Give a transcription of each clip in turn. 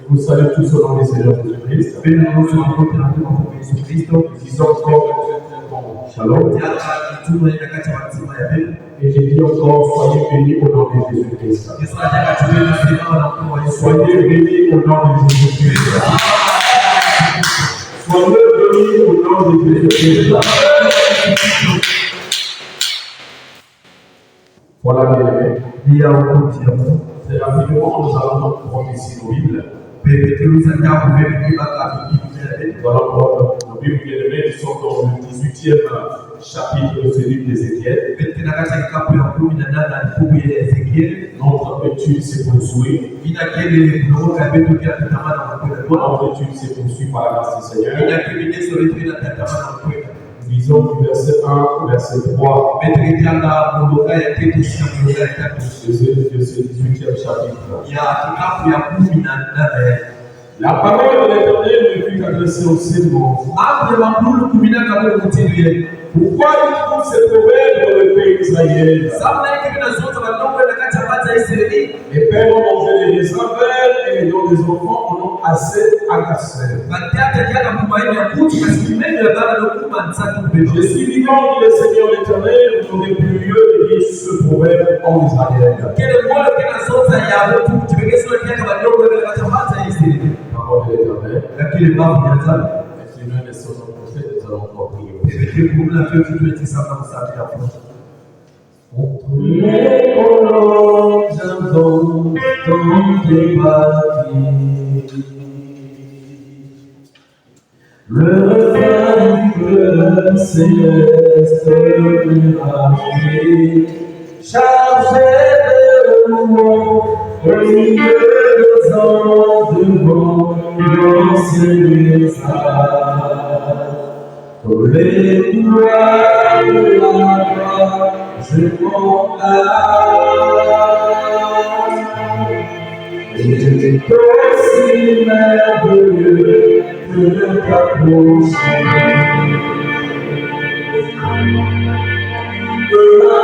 Vous saluez tous au nom du Seigneur Jésus-Christ. Disons encore Shalom. Et j'ai dit encore, soyez bénis au nom de Jésus-Christ. Soyez bénis au nom de Jésus-Christ. Soyez bénis au nom de Jésus-Christ. Voilà, bien aimés. C'est rapidement, nous allons prendre ici nos Bibles. Nous allons prendre nos Bibles bien-aimées qui sont dans le 18e chapitre de ce livre d'Ézéchiel. Notre étude se poursuit. Notre étude se poursuit par la grâce du Seigneur. Disons du verset 1 au verset 3 de ce 18e chapitre. La parole de l'Éternel me fut adressée au Seigneur. Pourquoi il trouve ces proverbes dans le pays d'Israël? Les pères ont mangé des raisins verts et dont les enfants en ont assez agacé. Je suis vivant, dit le Seigneur l'Éternel, vous n'aurez plus lieu de dire ce proverbe en Israël. Parole de l'Éternel. Seigneur, les choses en procès, nous allons encore prier. Les colons j'entends tes bâtis. Le refrain du bleu céleste miraculé, chargé de louanges, au milieu des anges devant l'enseigner ça. Pour les gloires de la gloire, je monte et c'est aussi merveilleux que t'approcher. De la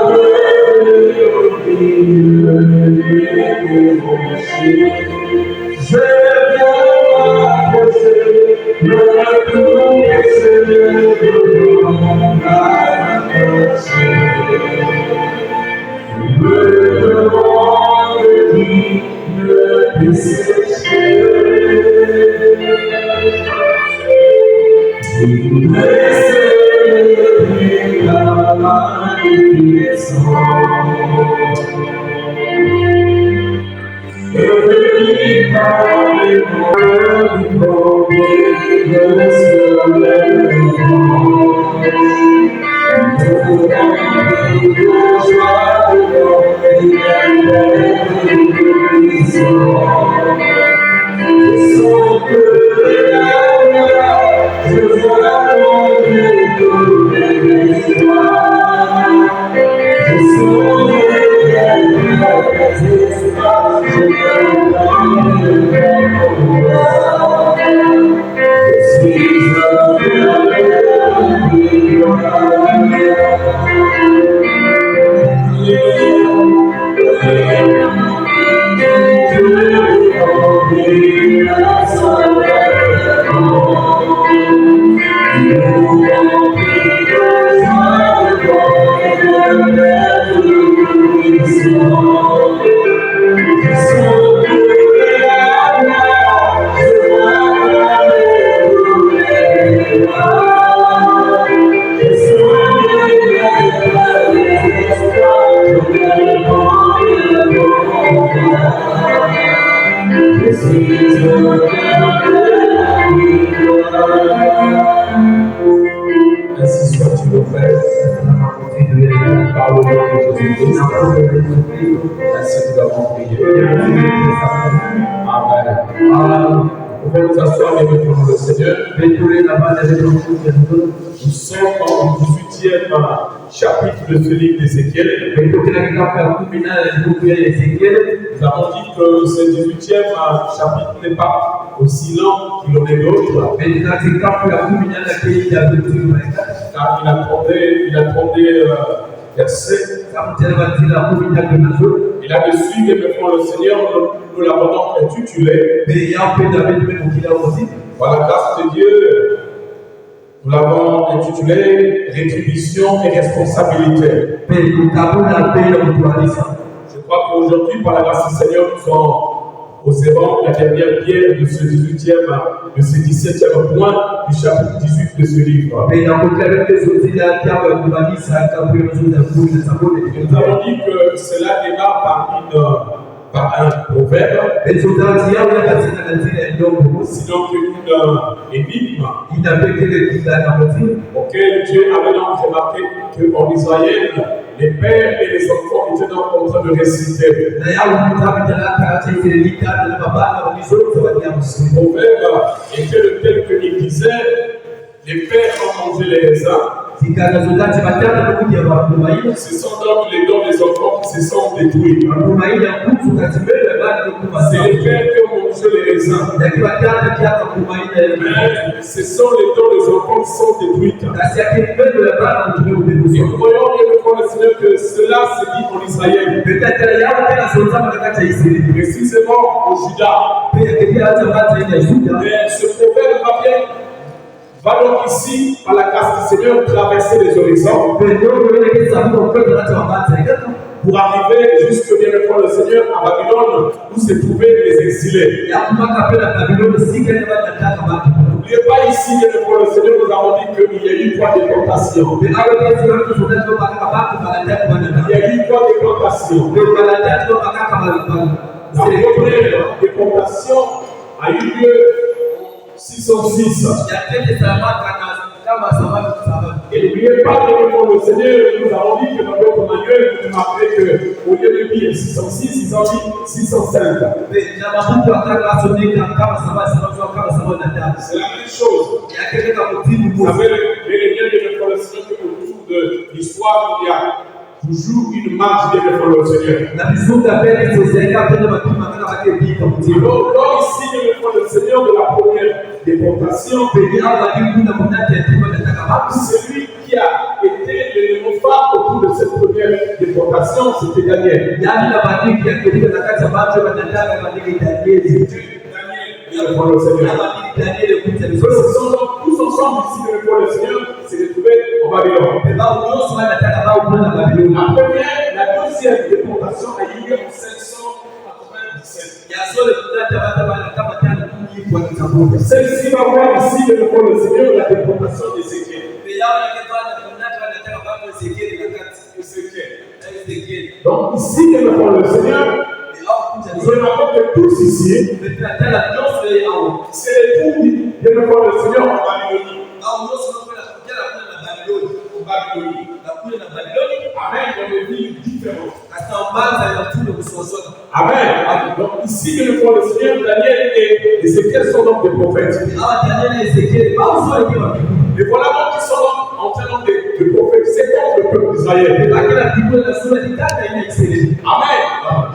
je viens m'approcher, me toucher devant la personne. Me demande qui ne peut sécher. Je voudrais célébrer la magnificence. Et venir parler du monde de ce lèvement. Pour remplir de joie de l'homme et de prison. Je sens que là, je vois mon Dieu de l'espoir. Je sens je suis un Merci de nous avoir prié. Amen. Vous pouvez nous asseoir et devant le Seigneur. Nous sommes dans le 18e chapitre de ce livre d'Ézéchiel. Nous avons dit que ce 18e chapitre n'est pas aussi lent qu'il en est d'autres. Car il attendait verset. Et là-dessus, devant le Seigneur, nous l'avons donc intitulé. Par la grâce de Dieu, nous l'avons intitulé Rétribution et responsabilité. Je crois qu'aujourd'hui, par la grâce du Seigneur, nous sommes aux évents la dernière pierre de ce 17e point du chapitre 18 de ce livre. Nous avons dit que cela démarre par un proverbe, sinon qu'une énigme auquel Dieu avait donc remarqué qu'en Israël, les pères et les enfants étaient donc en train de réciter. Ce proverbe était le tel qu'il disait: les pères ont mangé les raisins. Ce sont donc les dons des enfants qui se sont détruits. C'est les pères qui ont mangé les raisins. Mais ce sont les dons des enfants qui sont détruits. Nous croyons bien devant le Seigneur que cela se dit en Israël. Précisément au Juda. Mais ce proverbe va donc ici, par la grâce du Seigneur, traverser les horizons pour arriver jusque bien devant le Seigneur à Babylone, où se trouvaient les exilés. N'oubliez pas ici, bien devant le Seigneur, nous avons dit qu'il y a eu 3 déportations. Il y a eu 3 déportations. La première déportation a eu lieu 606. Et n'oubliez pas que devant le Seigneur, nous avons dit que dans notre manuel, vous marquez qu'au lieu de dire 606, ils ont dit 605. C'est la même chose. Vous savez, les liens devant le Seigneur, que autour de l'histoire, il y a toujours une marche devant le Seigneur. Alors, ici, devant le Seigneur de la première déportation, celui qui a été l'élément phare autour de cette première déportation, c'était Daniel. Devant le Seigneur. Ils sont donc tous ensemble ici devant le Seigneur, s'est retrouvé en Babylone. La première, la deuxième déportation a eu lieu en 597. Celle-ci va voir ici devant le Seigneur la déportation d'Ézéchiel. Donc ici devant le Seigneur, nous remarquons que tous ici, c'est les troupes de devant le Seigneur en Babylonie. Amen, dans des villes différentes. Amen. Donc ici, devant le Seigneur, Daniel et Ézéchiel sont donc des prophètes. Et voilà donc qu'ils sont donc en train de prophétiser contre le peuple d'Israël. Amen.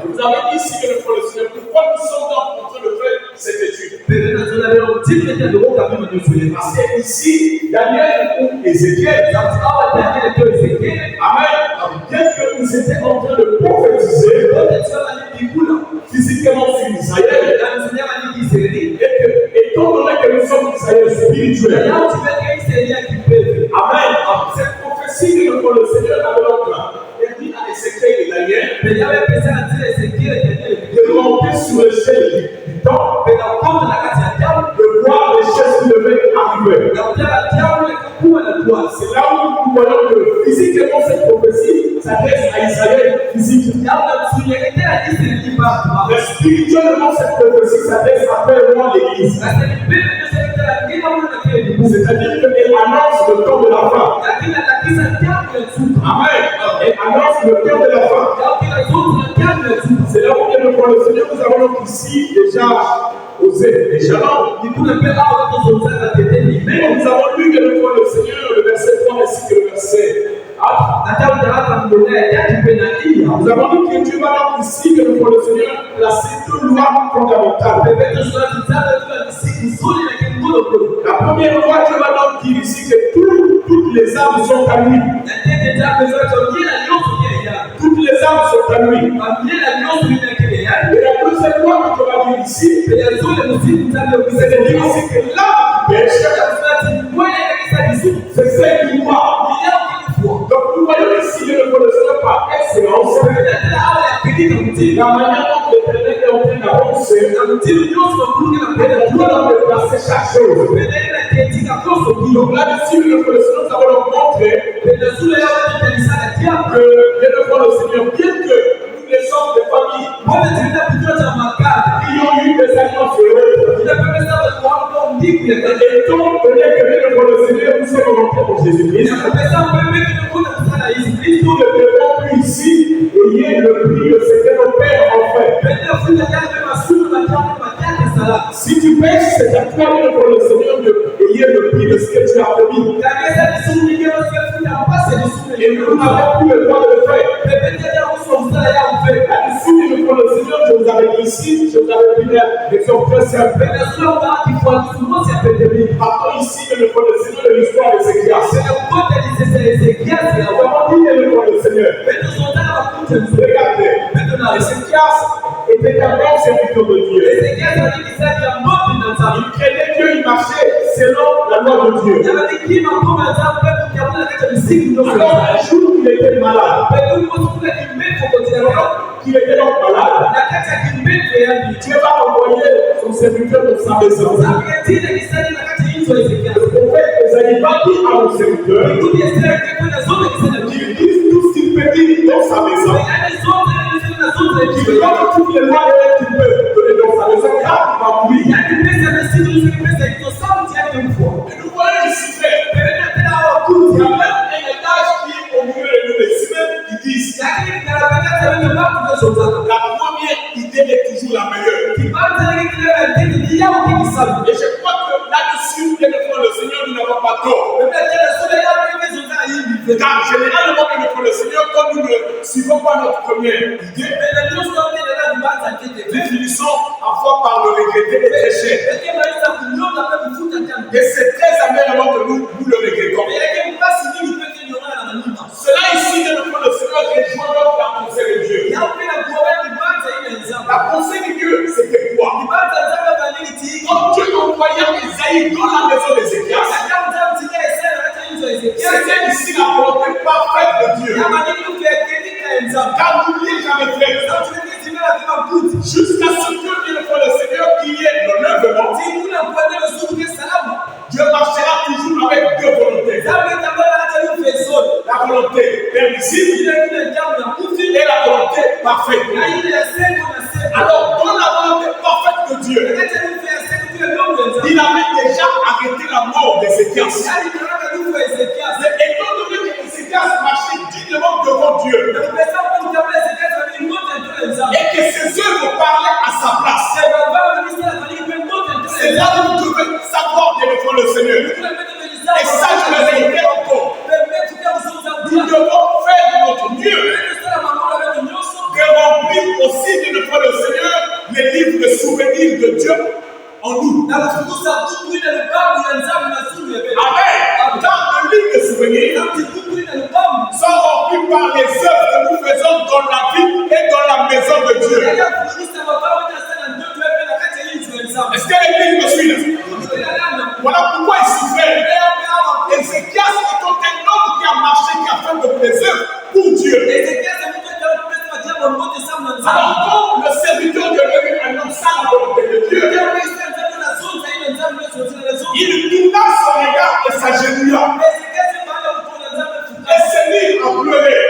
Je vous avais dit ici que devant le Seigneur, pourquoi nous sommes donc en train de faire cette étude? Parce que ici, Daniel ou Ézéchiel, amen, bien que nous étions en train de prophétiser physiquement sur Israël, et que, étant donné que nous sommes Israël spirituel, amen, cette prophétie que le Seigneur avait donc dit à Ézéchiel et Daniel de monter sur l'échelle du temps, de voir les choses qui devaient arriver. C'est là où nous voyons que physiquement cette prophétie s'adresse à Israël physique. Mais spirituellement cette prophétie s'adresse à moi l'Église. C'est-à-dire qu'elle annonce le temps de la fin. Amen. Elle annonce le temps de la devant le Seigneur, nous avons donc ici déjà osé les jalons. Mais nous avons lu que devant le Seigneur, le verset 3 ainsi que le verset 4. Nous avons dit que Dieu va donc ici que devant le Seigneur placer deux lois fondamentales. La première loi, Dieu va donc dire ici que toutes les âmes sont à lui. Toutes les âmes sont à lui. Et la deuxième loi que Dieu va dire ici, c'est de dire ici que l'âme qui pêche, c'est celle qui croit. Donc nous voyons ici le Seigneur par excellence la manière dont l'Éternel est en train d'avancer. Dieu doit placer chaque chose. Donc là-dessus, le Seigneur nous avons donc montré que bien devant le Seigneur, bien que nous les sommes des familles qui ont eu des alliances heureuses, et donc peut-être que bien devant le Seigneur, nous sommes rentrés pour Jésus-Christ. Nous ne devons plus ici ayez le prix de ce que nos pères ont fait. Si tu pêches, c'est à toi pour le Seigneur de payer le prix de ce que tu as promis. Et nous n'avons plus le droit de le faire. Là-dessus, pour le Seigneur, je vous avais dit ici, je vous avais dit l'exemple très simple. Partons ici que le Seigneur de l'histoire de Ézéchias. Nous avons dit le Seigneur. Regardez, Ézéchias était un grand serviteur de Dieu. Il craignait Dieu, il marchait selon la loi de Dieu. Alors un jour, il était malade. Il était donc malade. Dieu va envoyer son serviteur dans sa maison. Le prophète Esaïe va dire à mon serviteur qu'il dise tout ce qu'il peut dire dans sa maison. Il va dire toutes les lois qu'il peut donner dans sa maison car il va mourir. Et nous voyons ici il y a même un étage qui est au milieu de nous, qui disent la première idée est toujours la meilleure. Et je crois que là-dessus, bien devant le Seigneur, nous n'avons pas tort. Car généralement, bien devant le Seigneur, quand nous ne suivons pas notre première idée, nous finissons parfois par le regretter et très cher. Et c'est très améliorant que nous le regrettons. Cela ici, bien devant le Seieur, rejoint donc la pensée de Dieu. La pensée de Dieu, c'était quoi? Quand Dieu envoya Esaïe dans la maison d'Ézéchias, c'était ici la volonté parfaite de Dieu. Car n'oubliez jamais, frère, jusqu'à ce que le Seigneur qu'il y ait l'enlèvement, Dieu marchera toujours avec deux volontés. La volonté permissible et la volonté parfaite. Alors, dans la volonté parfaite de Dieu, il avait déjà arrêté la mort d'Ézéchias. Mais étant donné qu'Ézéchias marchait dignement devant Dieu et que ses œuvres parlaient à sa place, c'est là où nous devons savoir devant le Seigneur. Et ça, je le répète encore. Nous devons faire notre mieux de remplir aussi devant le Seigneur les livres de souvenirs de Dieu en nous. Amen. Dans le livre de souvenirs sont remplis par les œuvres que nous faisons dans la vie et dans la maison de Dieu. Est-ce que l'Église me suit? Voilà pourquoi il souffrait. Ézéchias est un homme qui a marché, qui a fait de des œuvres pour Dieu. Alors, quand le serviteur devenu un homme sans la volonté de Dieu, il tourna son regard et s'agenouilla et se mit à pleurer.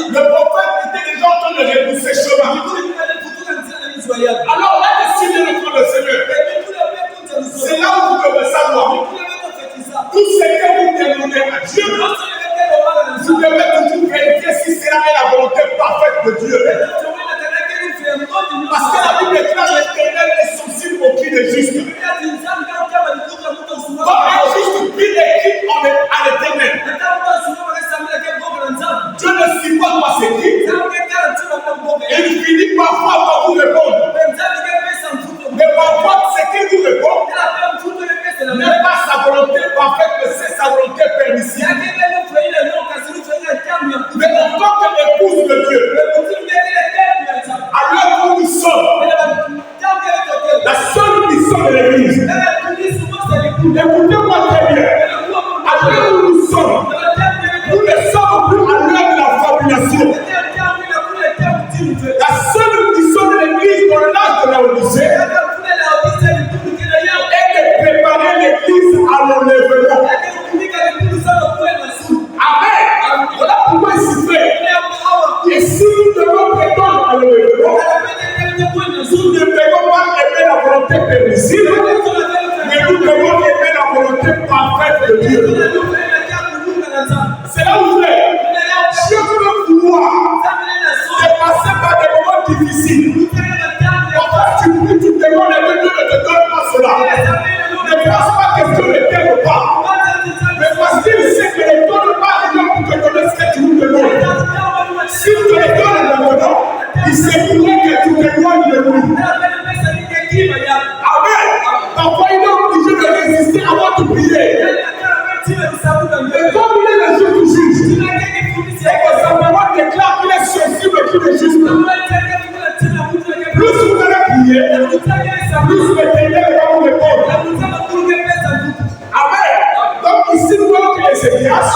Le prophète était déjà en train de repousser chemin. Alors là-dessus, le Seigneur, c'est là où vous devez savoir tout ce que vous demandez à Dieu. Vous devez toujours vérifier si cela est la volonté parfaite de Dieu. Parce que la Bible déclare l'Éternel est sensible au cri des justes. Quand un juste crie des cris à l'Éternel, Dieu ne supporte pas ses cris. Et il finit parfois par vous répondre. Mais parfois, ce qu'il vous répond n'est pas sa volonté parfaite, mais c'est sa volonté permissive. Mais en tant qu'épouse de Dieu, à l'heure où nous sommes, la seule mission de l'Église, écoutez-moi très bien, à l'heure où nous sommes, nous ne sommes plus à l'heure de la fabulation. La seule mission de l'Église dans l'âge de la Odyssée est de préparer l'Église à l'enlèvement. Amen. Voilà pourquoi il s'y fait. Et si nous devons prétendre à l'enlèvement, nous ne devons pas aimer la volonté permissive, mais nous devons aimer la volonté parfaite de Dieu. C'est là où je vais. Dieu veut pouvoir passer par des moments difficiles. Parfois tu pries, tu demandes et Dieu ne te donne pas cela. Ne pense pas que Dieu ne t'aime pas. Mais parce qu'il sait que ne donne pas rien pour te donner ce que tu nous demandes. Si tu te le donnes maintenant, il sait que tu t'éloignes de lui. Amen. Parfois il est obligé de résister avant de prier. Et comme il est le jour du juge, et que sa parole déclare qu'il est sensible qu'il est juste. Plus vous allez prier, plus l'Éternel va vous répondre. Amen. Donc ici nous voyons que Ézéchias,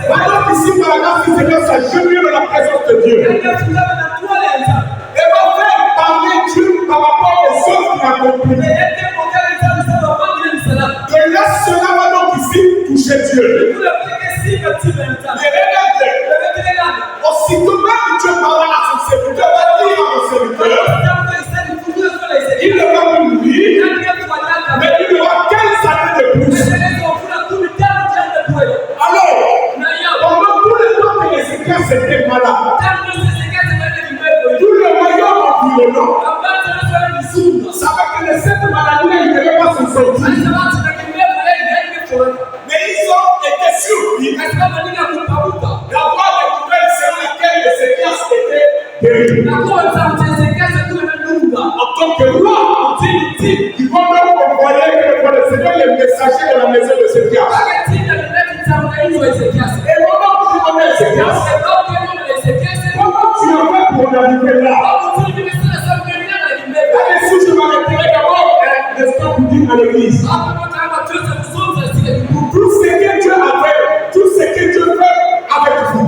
pendant qu'ici par la grâce Ézéchias s'agenouille dans la présence de Dieu, et va faire parler Dieu par rapport aux œuvres qu'il a accomplies. De là, cela va donc ici toucher Dieu. Et regardez, aussitôt même Dieu parla à son serviteur, va dire à son serviteur, il ne va plus mourir, mais il aura 15 années de plus. Alors, pendant tout le temps que Ézéchias était malade, tout le royaume environnant savait que de cette maladie-là, il ne devait pas se sortir. Mais ils ont été surpris d'avoir des nouvelles selon lesquelles Ézéchias était guéri. En tant que roi, ils vont donc envoyer le Seigneur les messagers de la maison de Ézéchias. Et pendant qu'ils vont à Ézéchias, comment tu as fait pour arriver là? Là-dessus, je m'arrêterai d'abord l'instant pour dire à l'église. Tout ce que Dieu a fait, tout ce que Dieu fait avec vous.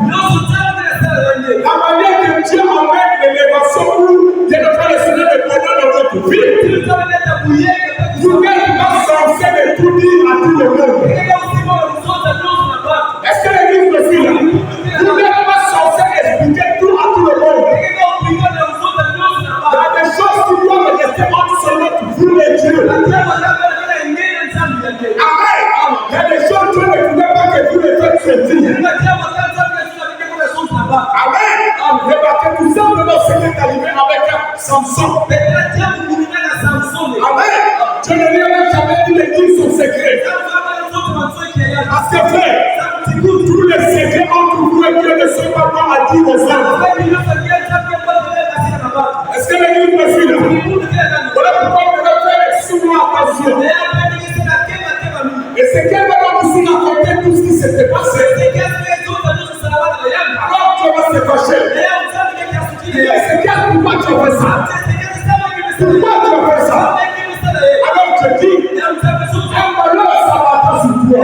La manière que Dieu amène l'élévation où il est en train de se donner le bonheur dans votre vie. Vous n'êtes pas censé de tout dire à tout le monde. Est-ce que l'église me suit là? Vous n'êtes pas censé expliquer tout à tout le monde. Il y a des choses qui doivent rester entre seulement vous et Dieu. Amen. Il y a des choses que Dieu ne voulait pas que vous les faites sentir. Amen. Remarquez tout simplement ce qui est arrivé avec Samson. Amen. Je ne lui ai jamais dit de dire son secret. Parce que frère, tous les secrets entre vous et Dieu ne sont pas bons à dire aux hommes. Est-ce que l'église me suit là? Voilà pourquoi vous devez faire extrêmement attention. Et c'est qu'elle va donc ici raconter tout ce qui s'était passé. Alors tu vas se fâcher. Et c'est quel pourquoi tu as fait ça? Pourquoi tu as fait ça? Alors je dis, un malheur s'abattra sur toi.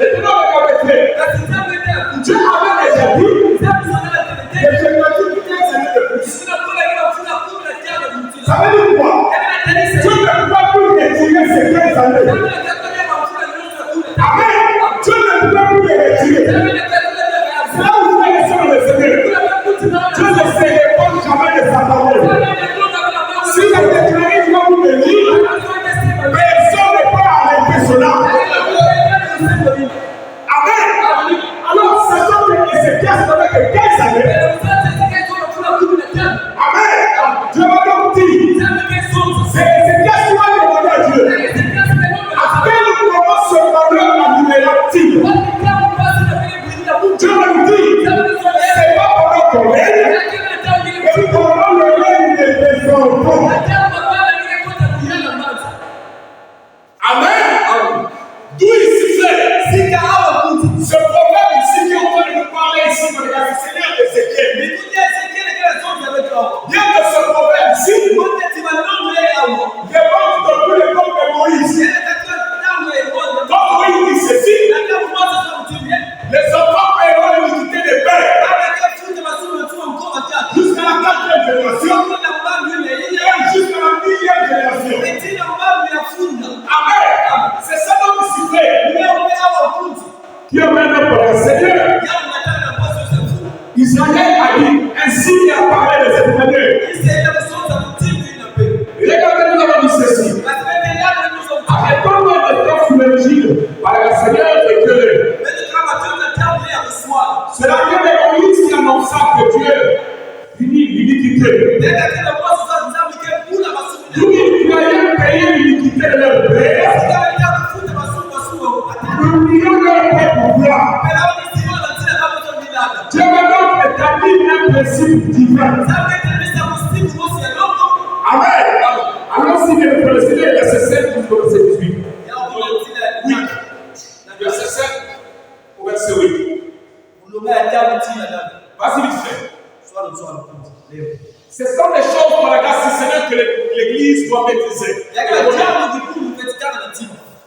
Et non, regardez, Dieu avait déjà dit, et je me dis 15 années de plus. Ça veut dire quoi? Dieu ne peut pas plus retirer ces 15 années. Amen. Dieu ne peut pas plus les retirer. C'est là où vous allez sur le Seigneur. Dieu ne se répond jamais de sa parole. Si la déclaré doit vous bénir, personne ne peut arrêter cela. Amen. Alors, sachant que Ézéchias n'avait que 15 années,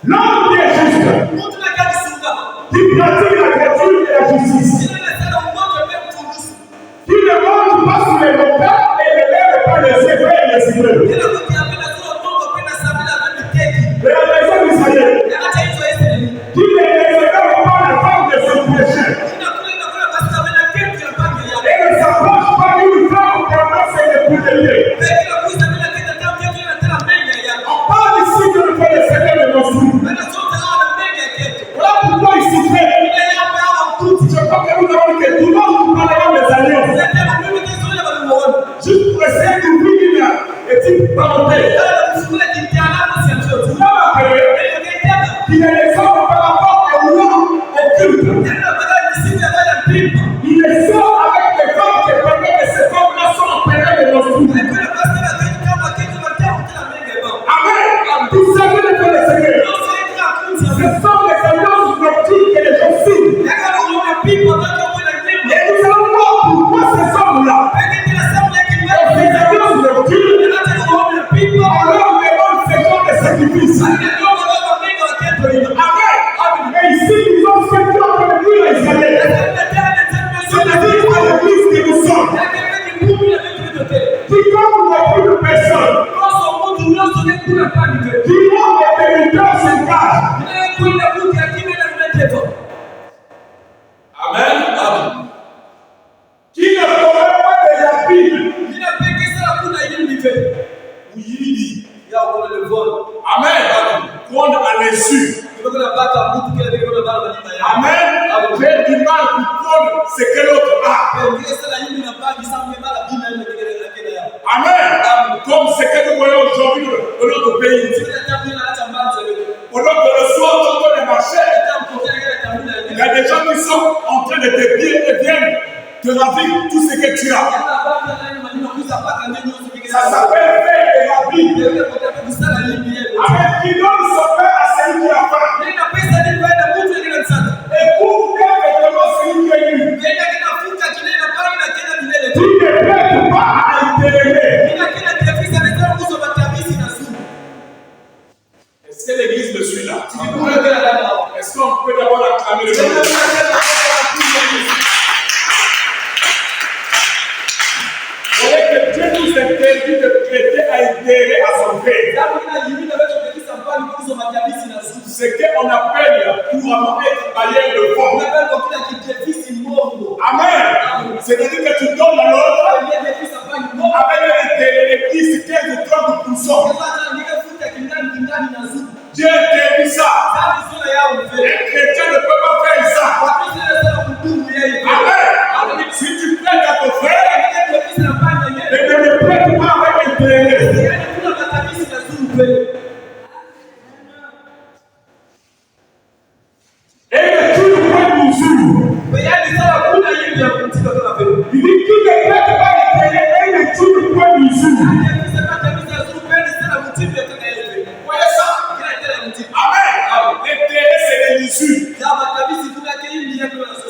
L'homme qui est juste, qui pratique la vertu et la justice, qui ne mange pas sur les montagnes et ne lève pas les effets et les immeubles. De la maison d'Israël, qui ne réserve pas la femme de son péché, et ne s'approche pas d'une femme qui amasse les poudriers. On parle ici de le fait de Seigneur de nos jours. Voilà pourquoi ici, frère, je crois que nous avons que tout le monde nous parlera des alliances. Juste pour essayer d'ouvrir une petite parenthèse. Il est les hommes par rapport à l'homme occulte. Il est sort avec les femmes qui permettent que ces femmes-là sont en période de nos jours. Amen. Tout ça que le Seigneur. Ce sont les alliances nocturnes que les gens signent. Et nous allons voir pourquoi ces hommes-là, ces alliances nocturnes, on leur demande ces genres de sacrifices. Amen. Et ici, nous avons fait tout en dire à Israël. C'est-à-dire à l'église que nous sommes. Qui comme nous n'avons plus de personne. Qui ont des pénitents sur place. Amen. Qui ne connaît pas de la Bible. Amen. Prendre à l'insu. Amen. J'ai du mal pour prendre ce que l'autre a. Amen. Comme ce que nous voyons aujourd'hui dans notre pays. Pendant que le soir, quand on est marché, il y a des gens qui sont en train de te dire et viennent te ravir tout ce que tu as. Ça s'appelle faire de la Bible. Amen. Qui donne son père à celui qui a faim. Et pour faire vêtements celui qui est nu. Tu ne prêtes pas à intéresser. Est-ce que l'église me suit là? Est-ce qu'on peut d'abord acclamer le Seigneur? Vous voyez que Dieu nous interdit de prêter à intérêt à son père. Ce qu'on appelle couramment être bailleur de fonds. Amen. C'est-à-dire que tu donnes à l'autre avec les 10, 15 ou 30%. Dieu interdit ça. Les chrétiens ne peuvent pas faire ça. Amen. Si tu prêtes à ton frère, ne le prête pas avec intérêt. Et que tu ne prêtes mesure. Il dit qu'il ne prête pas intérêt et que tu ne prêtes mesure. Voyez ça? Amen. L'intérêt, c'est les mesures.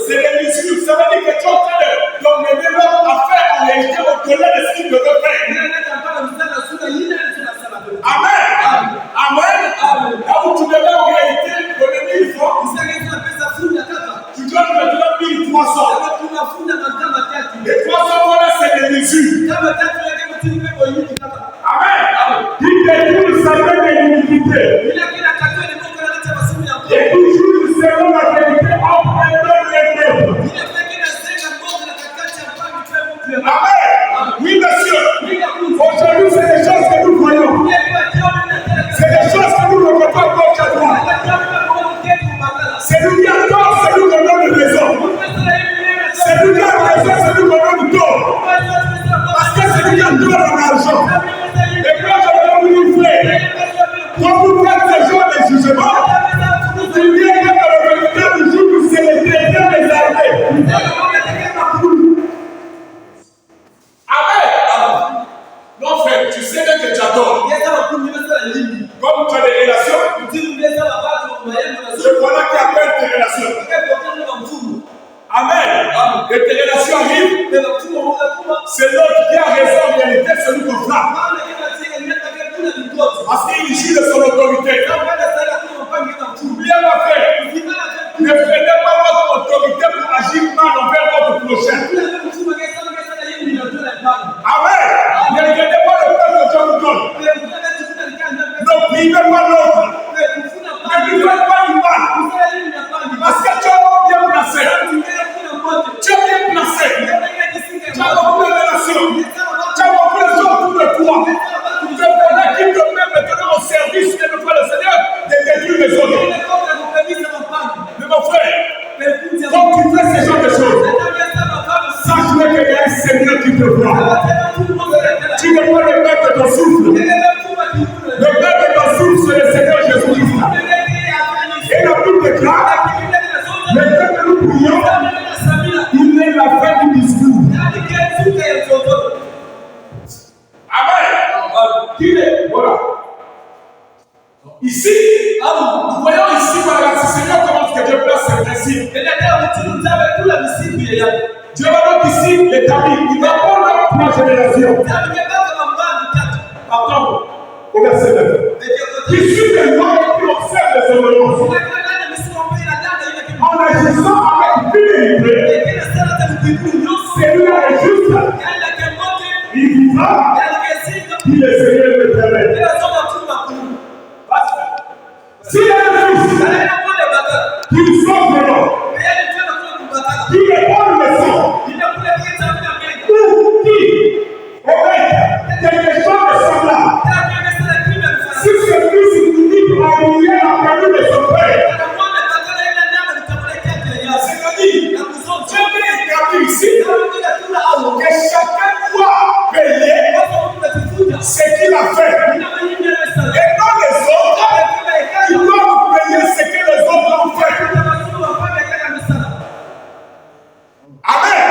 C'est les mesures. Ça veut dire que tu es en train de mener l'homme à faire en réalité au-delà de ce qu'il devait faire. Amen. Amen. Là où tu devais en réalité donner 1000 francs, tu donnes maintenant 1300. Les 300 francs là, c'est des mesures. Amen. Il détruit le salaire de l'iniquité. Et toujours selon la vérité entre un homme et l'autre. Amen. Oui, monsieur. Aujourd'hui, c'est des choses que nous voyons. C'est des choses que nous ne voyons pas gauche à droite. C'est lui qui a tort, c'est lui qui donne raison. C'est lui qui a raison, c'est lui qui donne tort. Parce que c'est lui qui a tort dans l'argent. Et quand je vais vous dire, frère, quand vous faites ce genre de jugement, tu viens que le véritable jour où c'est le désert des armées. Amen. Non, frère, tu sais bien que tu as tort. Comme tu as des relations, c'est voilà qui appelle tes relations. Amen. Et tes relations arrivent. C'est l'autre qui a raison en réalité, celui qu'on frappe. Parce qu'il agit de son autorité. nous voyons ici, par la Seigneur, comment que Dieu place ses principes. Dieu va donc ici l'établir. Il va prendre la génération. Pardon, au verset 9. Qui suit les lois et qui observe les ordonnances. En agissant avec fidélité, celui-là est juste. Il vivra. Il est Seigneur l'Éternel. S'il y a un fils qui sauve le nom, qui n'est pas le sang, ou qui obéit quelque chose de semblable, si ce fils unique a oublié la famille de son père, c'est-à-dire, Dieu veut établir ici que chacun doit payer ce qu'il a fait. Et non les autres, ils doivent payer ce que les autres ont fait. Amen.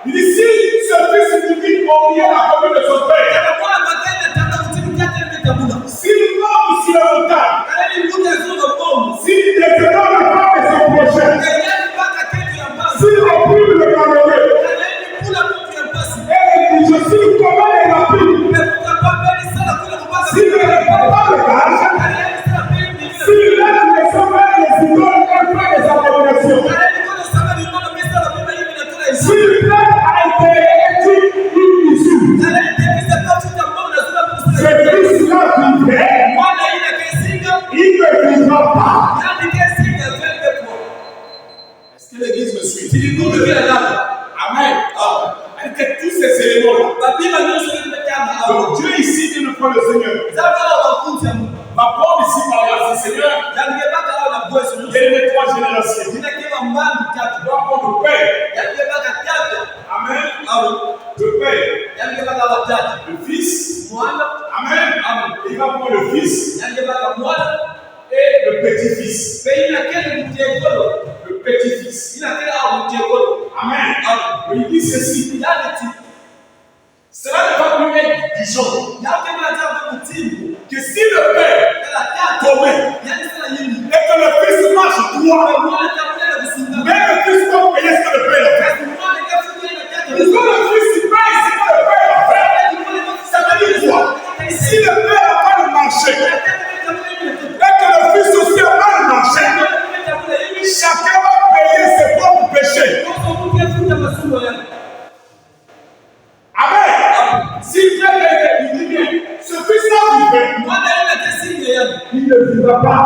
Il dit si ce fils unique a oublié la famille de son père, s'il meurt sur le montagne, s'il détient la femme de son prochain, s'il opprime le malheureux, et je suis comment les rapides, s'il ne répond pas le gage, s'il laisse les sauvages les idoles et fait des abominations, s'il plaît à être issue, ce fils-là vivrait, il ne vivra pas. Est-ce que l'église me suit? Amen. Avec tous ces éléments-là, donc Dieu ici dit le point le Seigneur. Ma porte ici par là, Seigneur. Il y a les 3 générations. Il doit prendre le Père. Amen. Le Père. Le Fils. Amen. Il va prendre le Fils. Et le petit-fils. Le petit-fils. Amen. Il dit ceci. Cela ne va plus être du genre. Que si le Père commet et que le Fils marche droit, mais le Fils doit payer ce que le Père a fait. Quand le Fils paye ce que le Père a fait, ça veut dire quoi? Si le Père a mal marché et que le Fils aussi a mal marché, chacun va payer ses propres péchés. Amen. Si Dieu il dit bien, ce fils-là vivait, il ne vivra pas.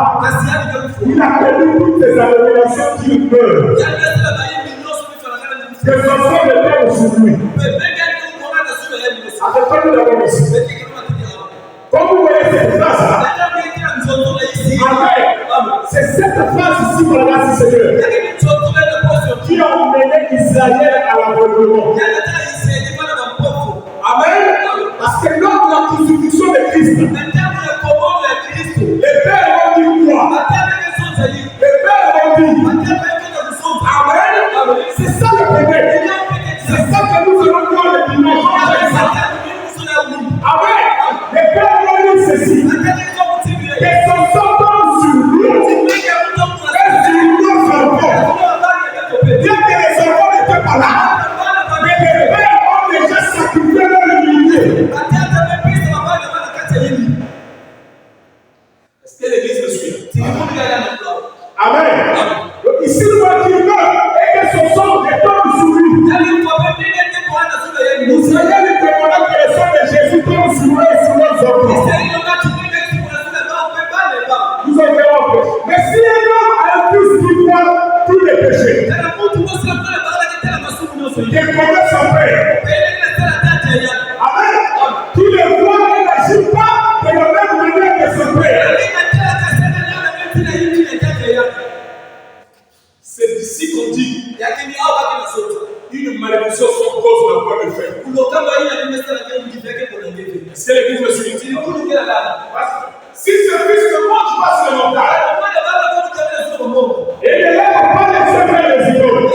Il a perdu toutes ses abominations qu'il meurt. Que ce soit le Père sur lui. Attendez d'abord ici. Comme vous voyez cette phrase-là, Amen. C'est cette phrase ici pour la grâce du Seigneur qui a emmené Israël à l'abandonnement. Amen. Parce que lors de la crucifixion de Christ, les pères ont dit quoi? Les pères ont dit Amen. C'est ça le problème. C'est ça que nous allons voir le dimanche. Amen. Les pères ont dit ceci. Que son sang tombe sur lui et sur nos enfants. Bien que les enfants n'étaient pas là, mais les pères ont déjà sacrifié leur unité. Est-ce que l'église me suit? Amen. Donc ici, nous voyons qu'il meurt et que son sang retombe sur lui. Israël est témoignant que le sang de Jésus tombe sur lui et sur nos enfants. Nous en verrons après. Mais si un homme a un fils qui voit tous les péchés, qu'il connaît son père, amen, qui le voit et n'agit pas de la même manière que son père, c'est d'ici qu'on dit une malédiction sans cause n'a pas de fait. Est-ce que l'église me suit? Si ce fils ne mange pas sur le montagne, et ne lève pas les yeux vers les idoles,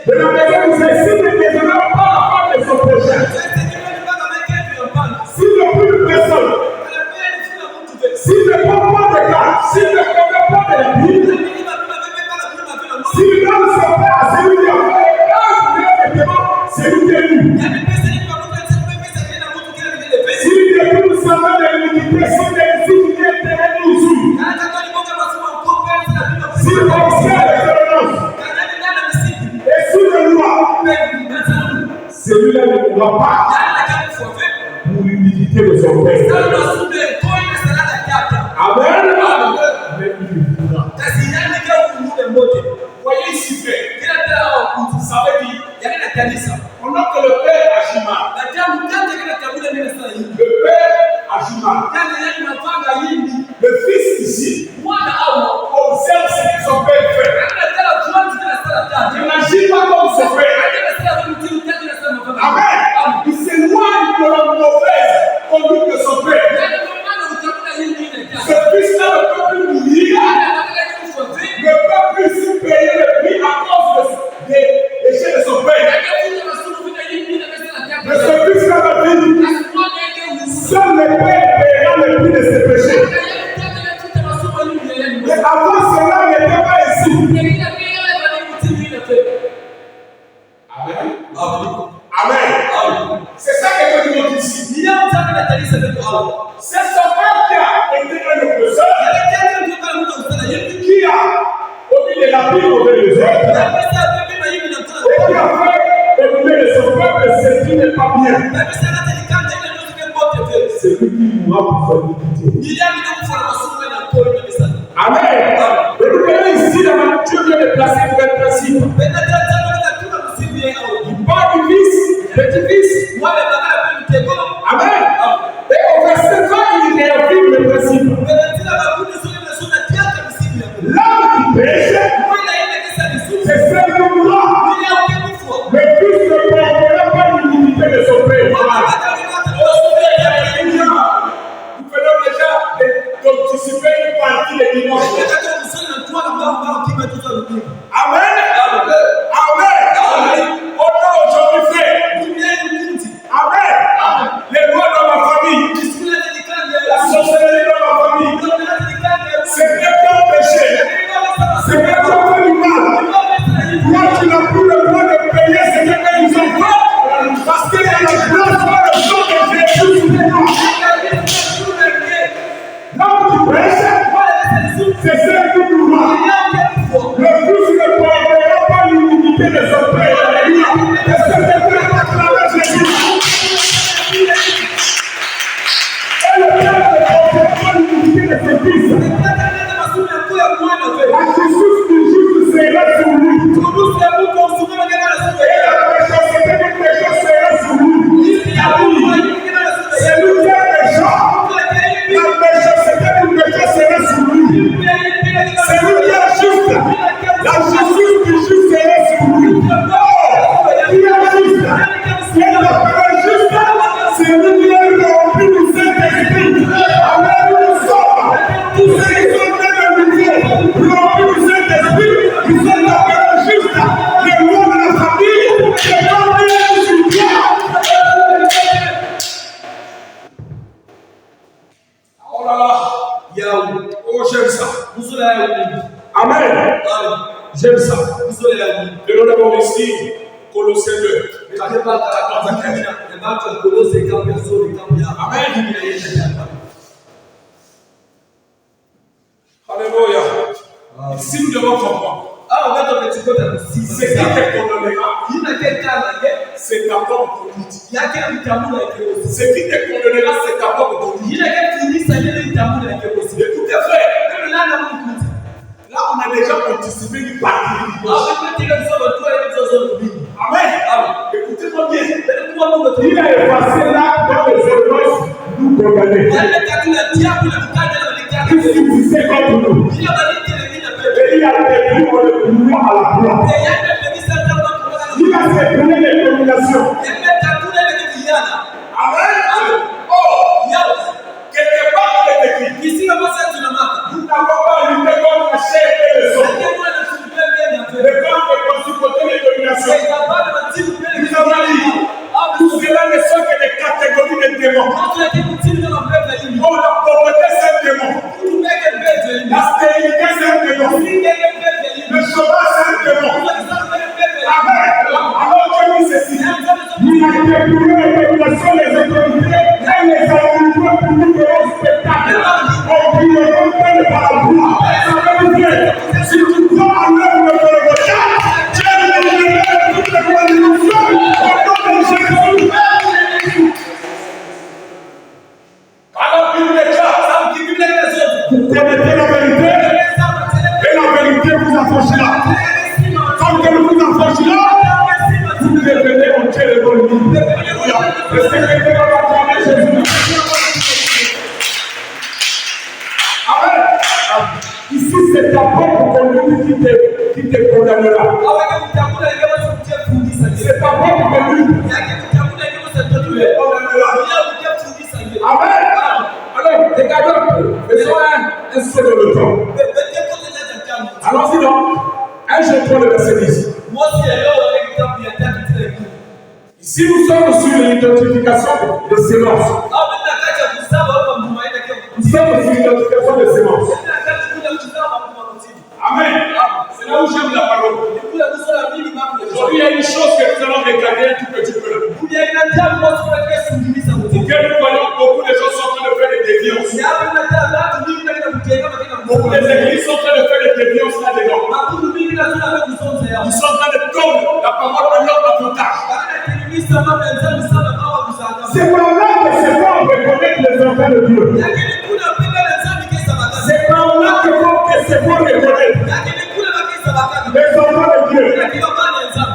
de la maison vous êtes, s'il ne déshonore pas la femme de son prochain, s'il ne prie personne, s'il ne prend pas de garde, s'il ne connaît pas de la Bible, s'il donne son père à celui qui a fait un vêtement, c'est lui qui est lu. S'il détourne sa main de l'iniquité, s'il décide d'éternel usure, s'il observe les ordonnances et sous les lois, celui-là ne pourra pas pour l'humilité de son père. Amen. Mais il voudra. Voyez ici, frère. Ça veut dire, pendant que le père agit mal, le père agit mal, le fils ici observe ce que son père fait. Il n'agit pas comme son père. Amen. Il s'éloigne de la mauvaise conduite de son père. Ce fils-là ne peut plus mourir, ne peut plus payer le prix à cause des péchés de son père. Mais ce fils-là va dire, seul le père paiera le prix de ses péchés. Mais avant cela, il n'était pas ici. Amen. Amen. C'est ça que Dieu dit ici. C'est son père qui a été un oppresseur, qui a omis de la Bible auprès des autres, et qui a fait écouter de son peuple ce qui n'est pas bien. C'est lui qui mourra pour son iniquité. Amen. Écoutez ici, Dieu vient de placer un principe. Il parle du fils, petit-fils. Amen. Et au verset 20, il réaffirme le principe. L'homme qui pêche, c'est celle qui mourra. Le fils ne perdra pas l'unité de son père. Nous venons déjà d'anticiper une partie des dimanches. Amen. Amen. On a aujourd'hui fait. Amen. Les lois dans ma famille. La sorcellerie dans ma famille. C'est un péché. C'est un fait du mal. Toi, tu n'as plus le droit de payer ce que ils ont fait. Parce qu'il y a la grâce par le sang de Jésus sur toi. L'homme qui prêche, c'est celle qui nous va. Le fils ne pardonnera pas l'unité de son père. Alléluia. Et c'est ce que nous acclamons Jésus. Et le père ne pardonnera pas l'unité de ses fils. La justice du juste sera sur lui. Et la méchanceté du péché sera sur lui. C'est lui qui est méchant. La méchanceté du péché sera sur lui. C'est lui qui est juste. La justice du juste sera sur lui. Oh, qui est juste. Qui est la parole juste. C'est lui qui est rempli du Saint-Esprit. Amen, nous sommes. Tous ceux qui sont dans le milieu, remplis du Saint-Esprit, ils sont la parole juste. Les lois de la famille, les lois de la oh là là. Oh, j'aime ça. Amen. J'aime ça. Le nom de mon ici, Colossiens 2. Amen. Alléluia. Si nous devons comprendre, ce qui te condamnera, c'est ta propre conduite. Ce qui te condamnera, c'est ta propre conduite. Écoutez, frère, là, on a déjà anticipé une partie. Amen. Écoutez-moi bien. Il a effacé là dans les ordonnances nous condamner. Il suffisait contre nous. Et il a détruit le pouvoir à la croix. Il a séparé les dominations. Amen. Oh, quelque part il est écrit. Nous n'avons pas lutté contre la chair et le sang. Mais contre les principautés et les dominations. Nous avons dit, tout cela ne sont que des catégories de démons. Oh, la pauvreté, c'est un démon. La stérilité, c'est un démon. Le chômage, c'est un démon. Amen. Alors Dieu dit ceci. Il a dépouillé les populations, les autorités, et les alentours publics et au spectacle. On prie le nom par la voix. Ça veut dire, si tu crois en l'œuvre de Golgotha, Dieu va libérer toutes les malédictions au nom de Jésus. Alors, Bible est claire. Vous connaissez la vérité, et la vérité vous affranchira. Quand elle vous affranchira, vous devenez entier de bonne vie. Alléluia. Le Seigneur va acclamer Jésus. Amen. Ici, c'est ta propre conduite qui te condamnera. C'est ta propre conduite. Amen. Alors, regardons un peu. Faisons un saut dans le temps. Allons-y donc. 1 Jean 3, le verset 10. Ici, nous sommes sur l'identification des semences. Nous sommes sur l'identification des semences. Amen. C'est là où j'aime la parole. Aujourd'hui, il y a une chose que nous allons regarder un tout petit peu. Pour que nous voyons beaucoup de gens sont en train de faire des déviances. Beaucoup d'églises sont en train de faire des déviances là-dedans. Ils sont en train de tordre la parole de leur avantage. C'est par là que c'est pas on reconnaître les enfants de Dieu. C'est par là que c'est pour reconnaître les enfants de Dieu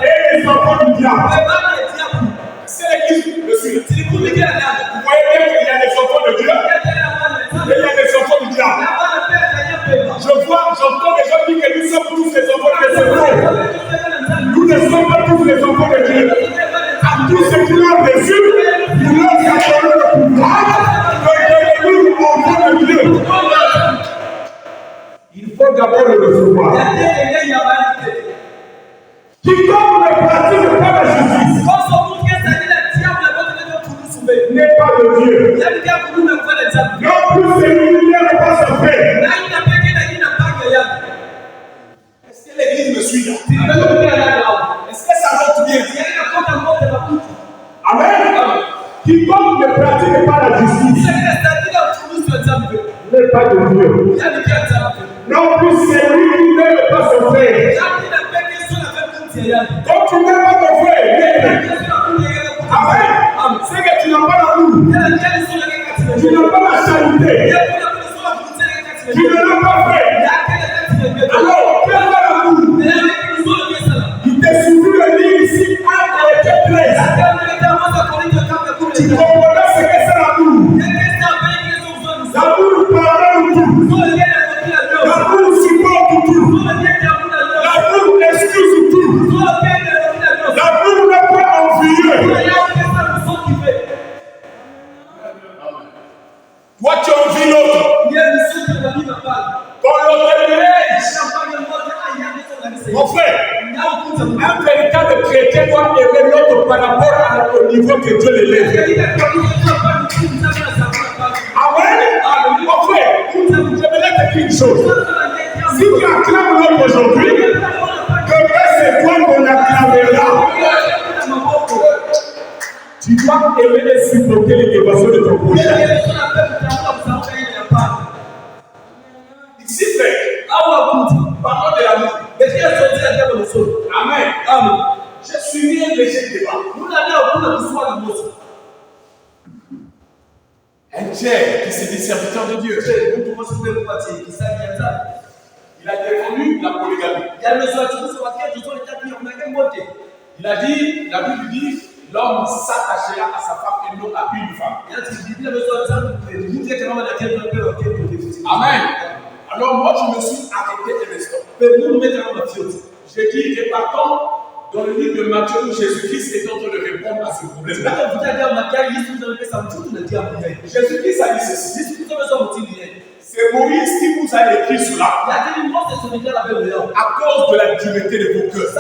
et les enfants du diable. C'est l'église, monsieur. Vous voyez bien qu'il y a des enfants de Dieu et il y a des enfants du diable. J'entends des gens dire que nous sommes tous les enfants de Dieu. Nous ne sommes pas tous les enfants de Dieu. À tous ceux qui l'ont reçu, nous leur accordons le pouvoir de devenir enfants de Dieu. Il faut d'abord le recevoir. Quiconque ne pratique pas la justice n'est pas de Dieu. Non plus celui qui n'est pas son frère. Est-ce que l'église me suit là? Est-ce que ça monte bien? Amen. Quiconque ne pratique pas la justice n'est pas de Dieu. Non plus celui qui n'est pas son frère. Quand tu n'es pas ton frère, Amen. C'est que tu n'as pas l'amour. Tu n'as pas la charité. Tu ne l'as pas fait. Alors, tu n'as pas l'amour. Il t'est suffi de dire ici, acte était 13. Tu comprends ce que c'est l'amour. L'amour pardonne tout. L'amour supporte tout. L'amour excuse tout. L'amour n'est pas envieux. Toi, tu envies l'autre. Quand l'autre est mon frère, un véritable chrétien doit aimer l'autre par rapport au niveau que Dieu l'élève. Amen. Mon frère, je vais te dire une chose. Si tu acclames l'autre aujourd'hui, demain c'est toi qu'on acclamera. Tu dois aimer et supporter les dévotions de ton prochain. Ici, frère, parole de l'amour. Amen. J'ai suivi un léger débat. Un Dieu qui s'est dit serviteur de Dieu. Il a défendu la polygamie. Il a dit, la Bible dit, l'homme s'attachera à sa femme et non à une femme. Amen. Alors moi, je me suis arrêté un instant. J'ai dit que partant dans le livre de Matthieu où Jésus-Christ est en train de répondre à ce problème-là. Jésus-Christ a dit ceci. C'est Moïse qui vous a écrit cela à cause de la dureté de vos cœurs.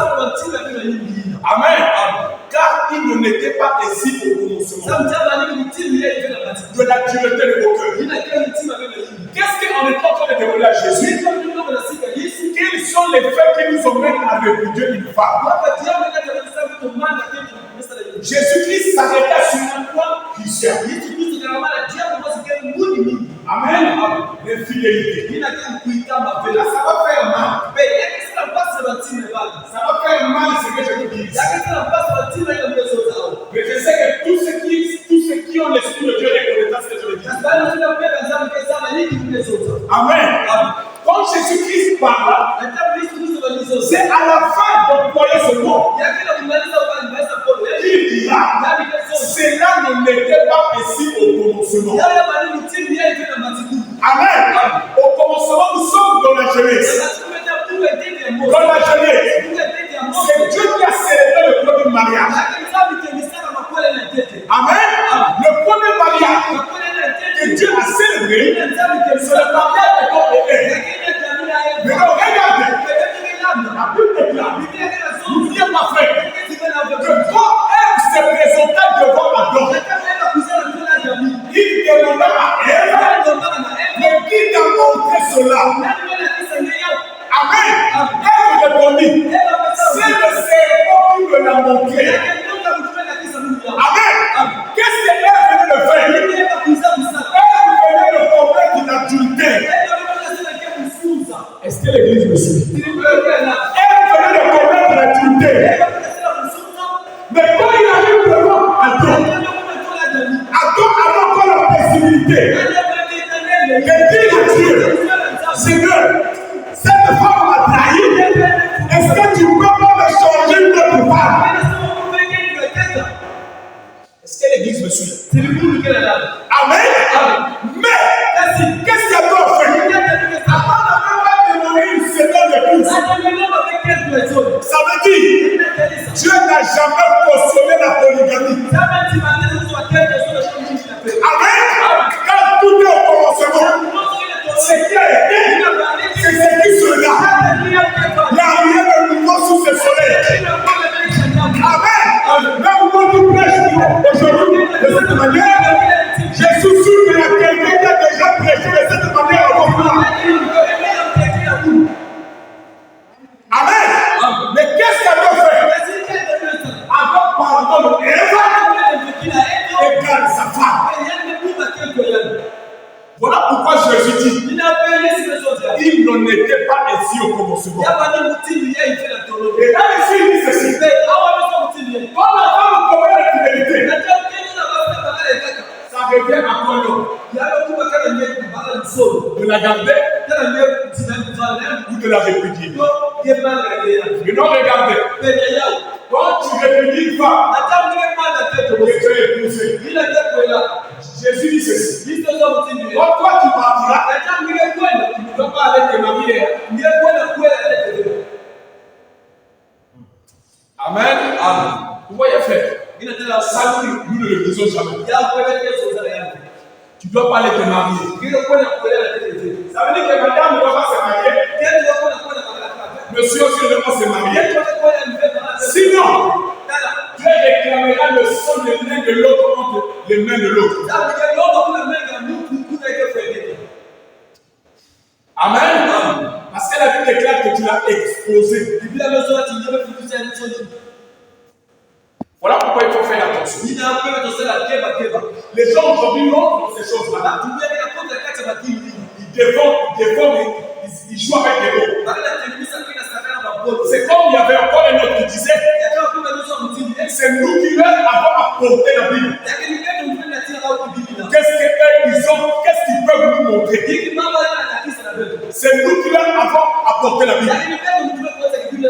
Amen. Car il n'était pas ainsi au commencement. De la dureté de vos cœurs. Qu'est-ce qu'on est en train de demander demandé à Jésus quels sont les faits qui nous amènent à répudier une femme. Jésus-Christ s'arrêta sur un point crucial. Amen. L'infidélité. Ça va faire mal. Ça va faire mal ce que je vous dis. Mais je sais que tous ceux qui ont l'esprit de Dieu reconnaissent ce que je veux dire. Amen. Quand Jésus-Christ parle, c'est à la fin d'employer ce mot. Il dira, cela ne n'était pas ainsi au commencement. Amen. Au commencement, nous sommes dans la jeunesse. Dans la jeunesse, c'est Dieu qui a célébré le premier mariage. Amen. Le premier mariage que Dieu a célébré, c'est le mariage de notre Père. Mais non, regardez, la Bible déclare, n'oubliez pas frère, que quand Ève se présenta devant Adam, il demanda à Ève, mais qui t'a montré cela? Amen. Ève répondit, c'est le serpent qui me l'a montré. Amen. Qu'est-ce que Ève venait de faire? Ève venait de commettre une adultère. Est-ce que l'église me suit? Ève venait de commettre l'adultère. Mais quand il arrive devant Adam, Adam a encore la possibilité de dire à Dieu, Seigneur, cette femme m'a trahi. Est-ce que tu peux pas me changer une autre femme? Est-ce que l'église me suit? Amen. Mais qu'est-ce qu'il y a d'autre fait? Avant de me demander une seconde de plus. Ça veut dire, Dieu n'a jamais cautionné la polygamie. Amen. Quand tout est au commencement, ce qui a été, c'est ce qui sera. Il n'y a rien de nouveau sous ce soleil. Amen. Même moi qui prêche aujourd'hui de cette manière, je suis sûr qu'il y a quelqu'un qui a déjà prêché de cette manière avant moi. Amen. Mais qu'est-ce qu'elle a fait? Adam pardonne Ève et garde sa femme. Voilà pourquoi Jésus dit, il n'en était pas ainsi au commencement. Et là, ici, il dit ceci. Quand la femme commet l'infidélité, ça revient à quoi l'homme? De la garder ou de la répudier? Mais non, regardez. Quand tu répudies une femme, et tu es épousé, Jésus dit ceci. Quand toi tu partiras, tu ne dois pas aller te marier. Amen. Vous voyez, frère, ça nous ne le disons jamais. Tu ne dois pas aller te marier. Ça veut dire que madame ne doit pas se marier. Monsieur aussi ne doit pas se marier. Sinon, Dieu réclamera le sang de l'un de l'autre entre les mains de l'autre. Amen. Parce que la Bible déclare que tu l'as exposé. Voilà pourquoi il faut faire attention. Les gens aujourd'hui montrent ces choses-là. Ils jouent avec des mots. C'est comme il y avait encore un autre qui disait, c'est nous qui leur avons apporté la Bible. Qu'est-ce qu'ils peuvent nous montrer? C'est nous qui leur avons apporté la Bible.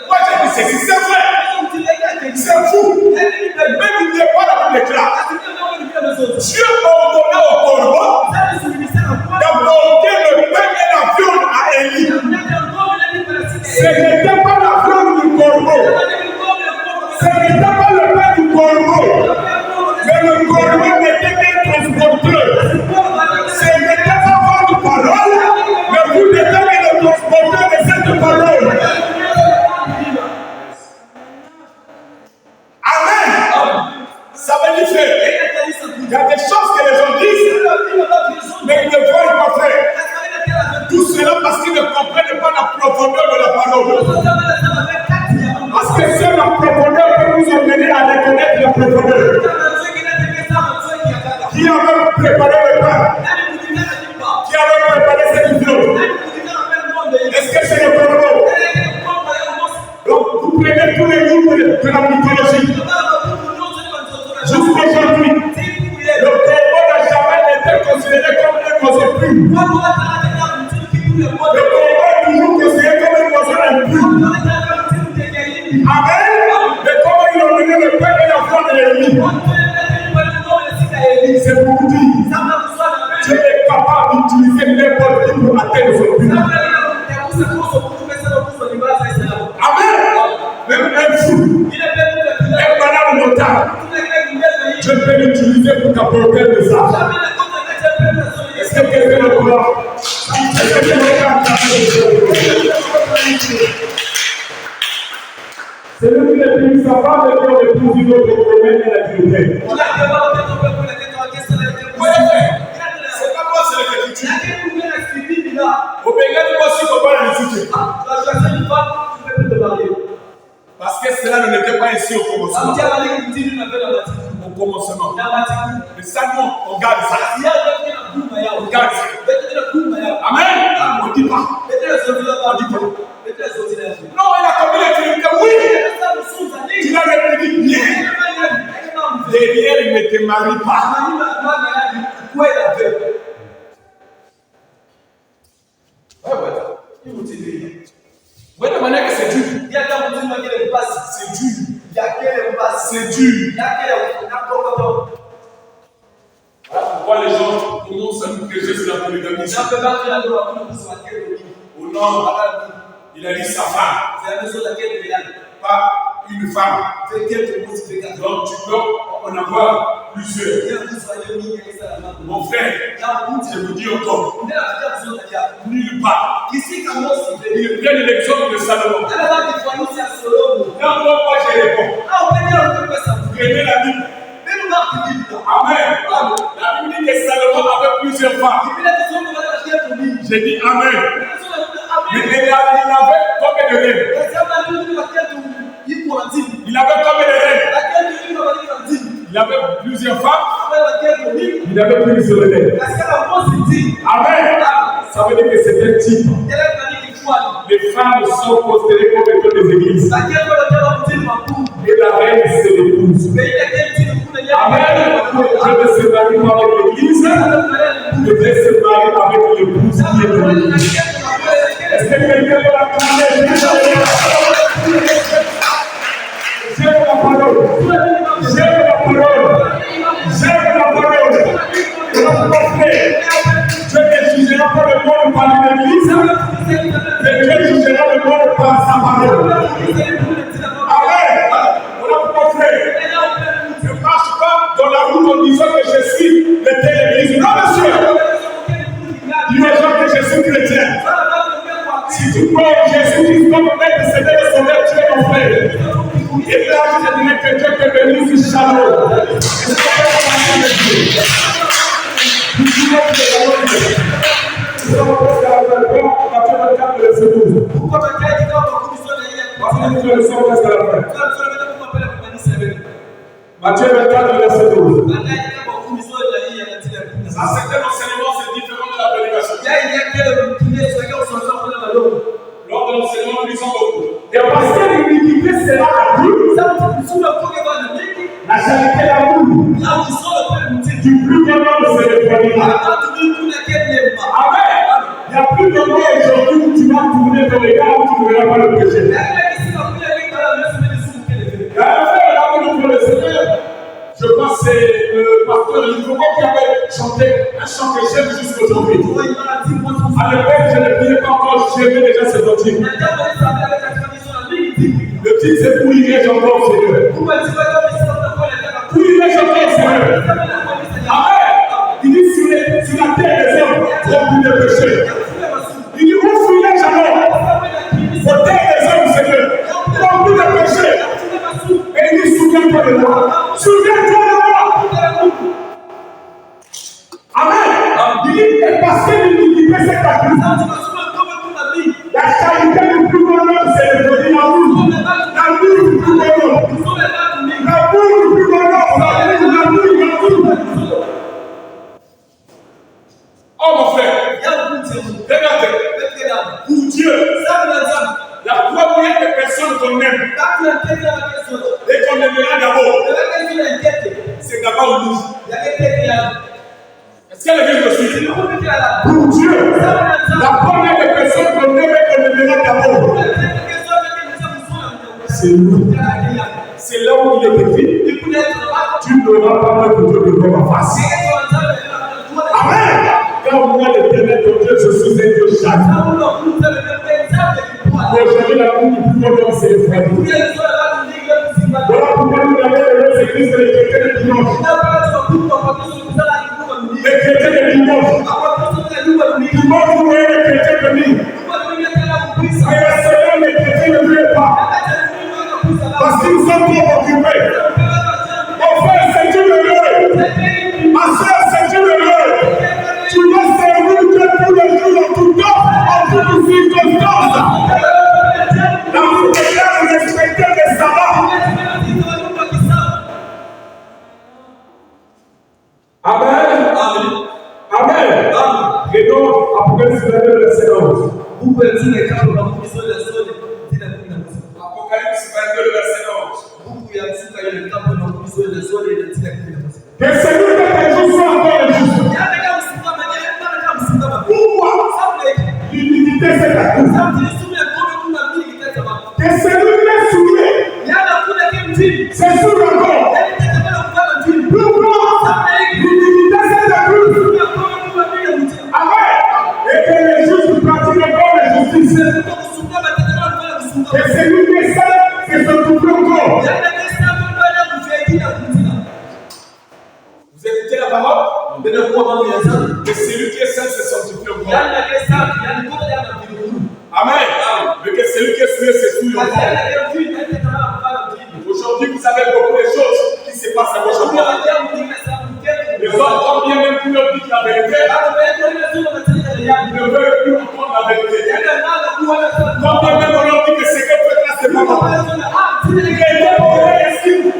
Moi j'ai dit ceci, c'est vrai. C'est fou. Même il n'y a pas la Bible déclare. Dieu a ordonné au corbeau d'apporter le pain et la viande à Élie. Ce n'était pas la viande du corbeau. Ce n'était pas le pain du corbeau. Mais le corbeau n'était qu'un transporteur. Ce n'était pas votre parole, mais vous n'êtes que le transporteur de cette parole. Amen. Ça veut dire, il y a des choses que les gens disent, mais ils ne veulent pas faire. Tout cela parce qu'ils ne comprennent pas la profondeur de la parole. Parce que c'est la profondeur que nous a mené à reconnaître la profondeur. Qui avait préparé le pain? Qui avait préparé cette flot? Est-ce que c'est le corbeau? Donc vous prenez tous les livres de la mythologie. Jusqu'aujourd'hui, le corbeau n'a jamais été considéré comme un oiseau pur. Le corbeau est toujours considéré comme un oiseau impur. Amen. Mais comment ils ont mené le pain et la foi de l'ennemi? C'est pour vous dire, Dieu est capable d'utiliser n'importe qui pour atteindre son but. Amen. Même un fou, un malade mental, Dieu peut l'utiliser pour t'apporter de ça. Est-ce que quelqu'un le croit? Est-ce que quelqu'un c'est lui qui est plus capable de faire épouse une autre problème et l'adultère. C'est pas moi, c'est l'écriture. Au Bengale, moi aussi, on va la discuter. Parce que cela n'était pas ici au commencement. Au commencement. Mais ça, non, on garde ça. On garde ça. Amen. On ne dit pas. On dit pas. Non, il a commis les Philippins. Oui. Tu l'as répondu bien. Derrière, il ne te marie pas. Vous voyez la manière que c'est dur. C'est dur. C'est dur. Voilà pourquoi les gens commencent à nous prêcher sur la polygamie. Au nord, il a dit sa femme. Pas une femme. Donc tu peux en avoir plusieurs. Mon frère, je vous dis encore, nulle part. Il prend l'exemple de Salomon. Quand moi je réponds, prenez la Bible. Amen. La Bible dit que Salomon avait plusieurs femmes. J'ai dit Amen. Mais il avait combien de reines? Il avait combien de reines? Il avait plusieurs femmes. Il avait plusieurs reines. Amen. Ça veut dire que c'est un type. Les femmes sont considérées comme étant des églises. Et la reine, c'est l'épouse. Amen. Je ne se marie pas avec l'église. Je vais se marier avec l'épouse qui est l'église. Est-ce que quelqu'un va la parler? J'aime la parole. J'aime la parole. J'aime la parole. Dieu ne jugera pas le monde par l'église, mais Dieu jugera le monde par sa parole. Amen. Voilà pourquoi, frère, ne marche pas dans la route en disant que je suis de telle église. Non, monsieur. Dis aux gens que je suis chrétien. Si tu crois en Jésus-Christ comme maître, c'est de sauver, tu es mon frère. Et là, je te dirais que Dieu te bénisse, shalom. Matthieu 24, verset 12. Ça, c'est un enseignement, c'est différent de la prédication. Lors de l'enseignement, nous lisons beaucoup. Et parce que l'iniquité sera accrue, la charité l'amour, du plus grand nombre se déploiera. Amen. Il n'y a plus de mots aujourd'hui où tu vas tourner dans les gars où tu ne verras pas le péché. Il y a un frère là où nous le Seigneur. Je pense que c'est le pasteur Livoco qui avait chanté un chant que j'aime jusqu'aujourd'hui. À l'époque, je ne priais pas encore, j'aimais déjà ce titre. Le titre, c'est pour irais-je encore au Seigneur. Pour irais-je encore au Seigneur. Amen. Il dit sur la terre des hommes, il y a plus de péché. Il dit où fuirais-je alors? Au terre des hommes, Seigneur, il y a plus de péché. Et il dit souviens-toi de moi. Souviens-toi de moi. Amen. Il dit parce que l'iniquité s'est accrue. aime. Et qu'on aimera d'abord. C'est d'abord nous. Est-ce qu'elle est bien aussi? Pour Dieu, la première des personnes qu'on aime et qu'on aimera d'abord, c'est nous. C'est là où il est écrit. Tu n'auras pas peur que Dieu te voie en face. Amen. Quand moi, l'Éternel, ton Dieu, je suis un Dieu chacun. Aujourd'hui, la cour du plus grand homme, c'est le frère. Voilà pourquoi nous avons les églises et les chrétiens de dimanche. Les chrétiens de dimanche. Dimanche, vous voyez les chrétiens venir. Et seulement les chrétiens ne viennent pas. Parce qu'ils sont trop occupés. Mon frère, c'est Dieu le Dieu. Ma soeur, c'est Dieu le Dieu. Tu dois servir Dieu tous les jours, en tout temps, en toutes circonstances. Dans tout cas, respecter les sabbats. Amen. Amen. Et donc, Apocalypse 22, verset 11. Apocalypse 22, verset 11. Que celui qui est juste soit encore le juste. Pourquoi l'humilité c'est la cause? Que celui qui est souillé, c'est sous encore. Pourquoi l'humilité c'est la cause? Amen. Et que les justes pratiquent encore la justice. Que celui qui est saint, c'est son couple encore. Vous écoutez la parole? Mais celui qui est saint, c'est sanctifié au grand. Amen. Mais que celui qui est souillé, c'est souillé au grand. Aujourd'hui, vous savez beaucoup de choses qui se passent à votre vie. Les hommes, quand bien même pour leur dire la vérité, ils ne veulent plus entendre la vérité. Quand bien même on leur dit que ce qu'elle fait là, c'est pas bon.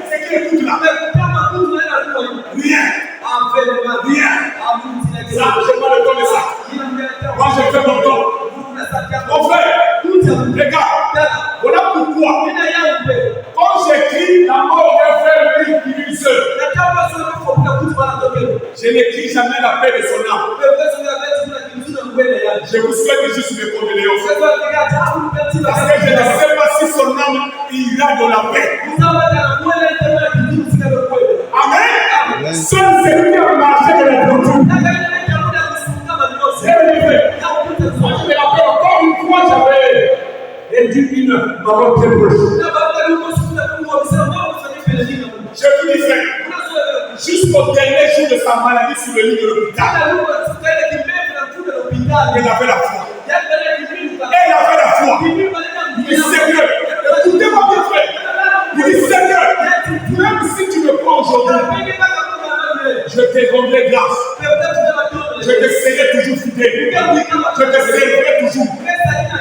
C'est qui écoute là? Rien. Rien. Ça, je n'ai pas le temps de ça. Moi, je fais mon temps. Mon frère, regarde, voilà pourquoi. Quand j'écris la mort d'un frère une seule, je n'écris jamais la paix de son âme. Je vous souhaite juste mes condoléances. Parce que je ne sais pas si son âme ira dans la paix. Amen. Seul celui qui a marché de la droiture. Moi, je me rappelle encore une fois, j'avais dit une maman très proche. Je vous disais, jusqu'au dernier jour de sa maladie sur le lit de l'hôpital, elle avait la foi. Elle avait la foi. Il dit Seigneur, écoutez-moi bien frère. Il dit Seigneur, même si tu me prends aujourd'hui, je te rendrai grâce. Je te serai toujours fidèle. Je te servirai toujours.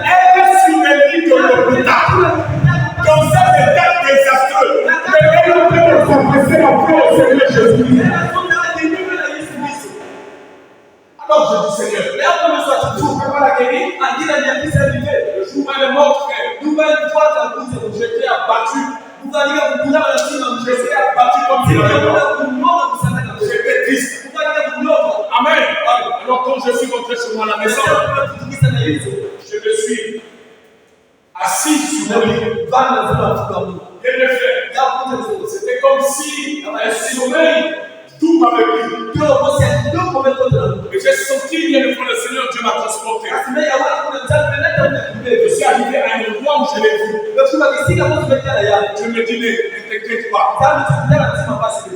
Elle est sur le lit de l'hôpital. Dans cet état désastreux, mais elle est en train de s'adresser la foi au Seigneur Jésus. Alors je dis Seigneur, tu ne peux pas la guérir. Le jour où elle est morte, j'étais abattu. J'étais abattu comme si j'étais triste. Amen. Alors quand je suis rentré chez moi à la maison, je me suis assis sur mon lit. Et le fait, c'était comme si un sommeil tout m'avait pris. Et j'ai senti bien le front du Seigneur, Dieu m'a transporté. Je suis arrivé à un endroit où je l'ai vu. Je me dis, ne t'inquiète pas.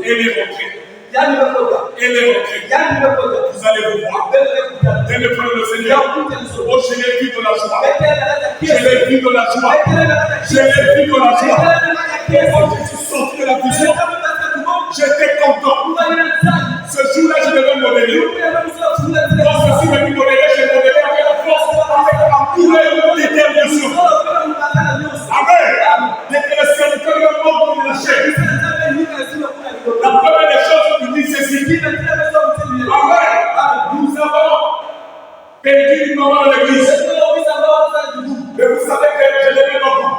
Elle est rentrée. Elle est rentrée. Vous allez vous voir. Dès le front du Seigneur, oh, je l'ai vu dans la joie. Je l'ai vu dans la joie. Je l'ai vu dans la joie. Quand je suis sorti de la prison, j'étais content. Ce jour-là, je devais modérer. Quand je suis venu modérer, j'ai modéré avec la force, avec la couleur d'éternisation. Amen. Le serviteur de mort pour la chair. La première des choses qu'il dit, c'est ceci. Amen. Nous avons perdu une maman à l'église. Mais vous savez que je l'aimais beaucoup.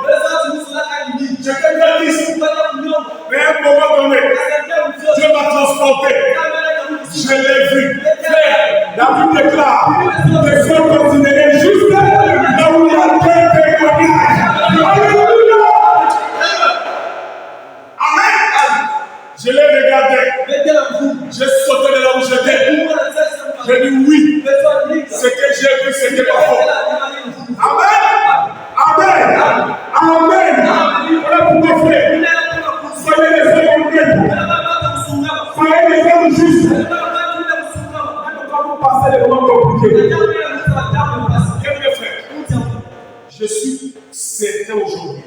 Je suis certain aujourd'hui.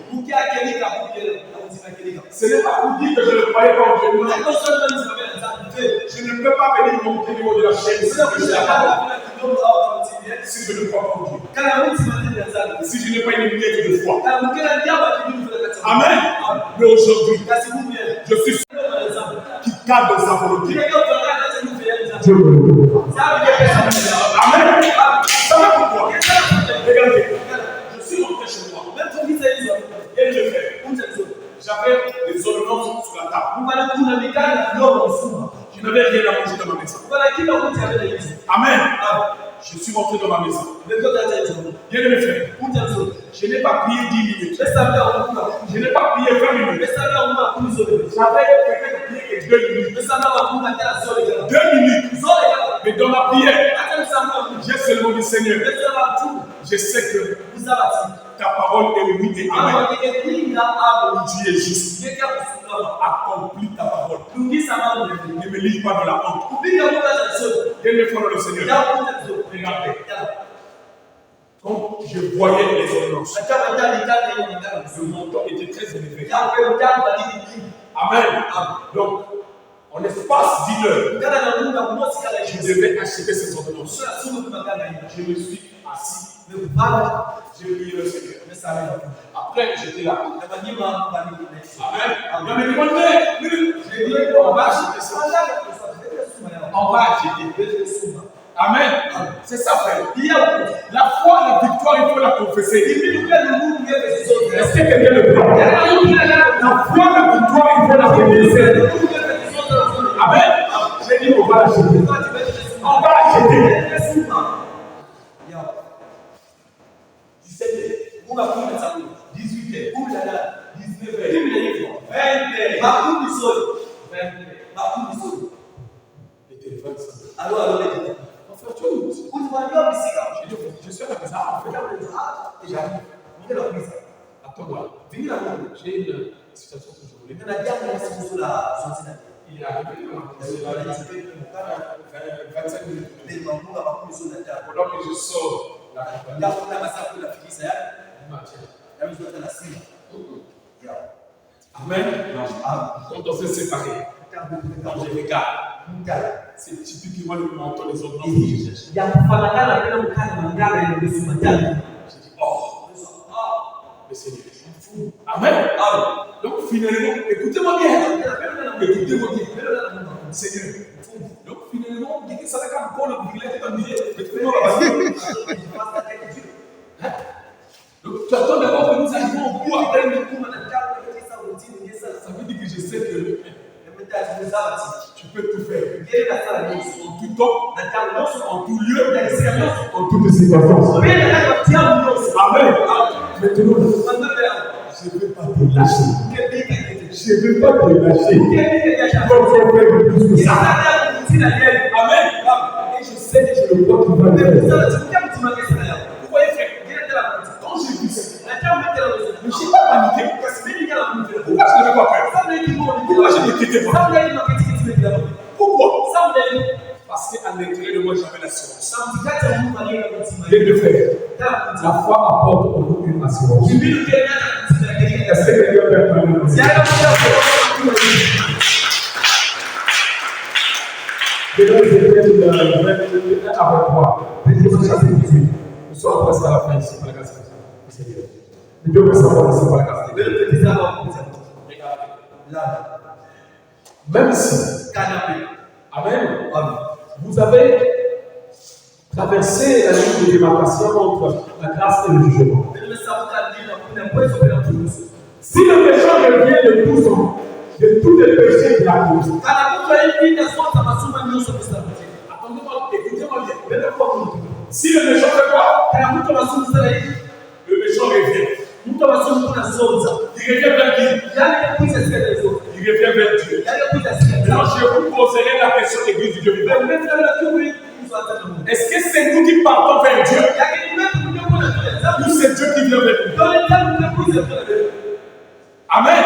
Ce n'est pas pour dire que je ne croyais pas en Dieu. Je ne peux pas venir monter au niveau de la chaîne si je ne crois pas en Dieu. Si je n'ai pas une miette de foi. Amen. Mais aujourd'hui, je suis sûr qui cadre dans sa volonté. Amen. Ça va pourquoi? Regardez, je suis rentré chez moi. Et je fais. J'avais des ordonnances sur la table. Je n'avais rien à manger dans ma maison. Amen. Je suis rentré dans ma maison. Bien aimé frère, je n'ai pas prié 10 minutes. Je n'ai pas prié 20 minutes. J'avais peut-être prié que 2 minutes. 2 minutes. Mais dans ma prière, j'ai seulement dit Seigneur, je sais que ta parole est oui et amen. Tu es juste. Accomplis ta parole. Ne me livre pas dans la honte. Viens me faire le Seigneur. Regardez. Quand je voyais les ordonnances, le montant était très élevé. Amen. Donc, en l'espace d'une heure, je devais acheter ces ordonnances. Je me suis assis. J'ai prié le Seigneur. Après, j'étais là. Amen. On va acheter ça. On va acheter. Amen. C'est ça, frère. La foi, la victoire, il faut la confesser. Est-ce que quelqu'un le croit? La foi, la victoire, il faut la confesser. Amen. J'ai dit, on va acheter. On va acheter. 18h, 19h, 20h, les téléphones sont. Alors, on fait tout. Je suis à la maison. Et j'arrive. Attends-moi. J'ai une situation que je voulais. Il est arrivé. 25 minutes. Pendant que je sors la Amen. Quand on s'est séparés, quand je regarde, c'est typiquement le menton des autres. Je dis, oh, le Seigneur est fou. Amen. Donc finalement, écoutez-moi bien. Écoutez-moi bien. Seigneur, donc finalement, on dit que ça n'a qu'à encore le privilège de dire, donc tu attends d'abord que nous arrivions au bout après le coup. Ça veut dire que je sais que tu peux tout faire. En tout temps, en tout lieu, en toutes circonstances. Amen. Maintenant, je ne veux pas te lâcher. Je ne veux pas te lâcher. Comme tu as fait plus que ça. Amen. Et je sais que je le vois qui va le faire. Vous voyez, frère, quand j'ai vu ça, je ne suis pas paniqué. Pourquoi je ne l'avais pas fait? Pourquoi je ne quittais pas? Pourquoi? Parce qu'à l'intérieur de moi, j'avais l'assurance. Et de faire. La foi apporte au nous une assurance. Est-ce que quelqu'un peut prendre le Je vais vous avec moi. Nous sommes presque à la fin ici, par la grâce de Dieu. Nous devons savoir ici, par la grâce de Dieu. Même si, Amen, vous avez traversé la ligne de démarcation entre la grâce et le jugement. Si le pécheur revient de tous les péchés de la cause, attendez-moi, écoutez-moi bien. Si le méchant fait quoi? Le méchant revient. Il revient vers qui? Il revient vers Dieu. Maintenant, je vous poserai la question de l'église du Dieu vivant. Est-ce que c'est nous qui partons vers Dieu? Ou c'est Dieu qui vient vers nous? Amen.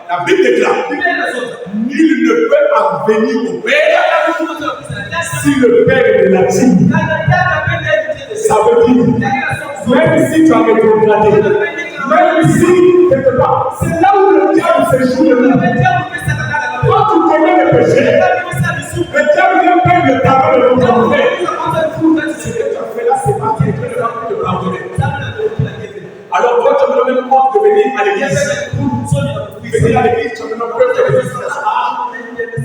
La Bible déclare, nul ne peut en venir au Père si le Père ne l'attire. Ça veut dire, Même si tu as rétrogradé, même si quelque part, c'est là où le diable se joue le monde. Quand tu commets le péché, le diable vient prendre le tableau de ton frère. Ce que tu as fait là, c'est pas quelque chose qui te pardonner. Alors toi, tu as le même compte de venir à l'église. Venir à l'église, tu as le même compte de l'église.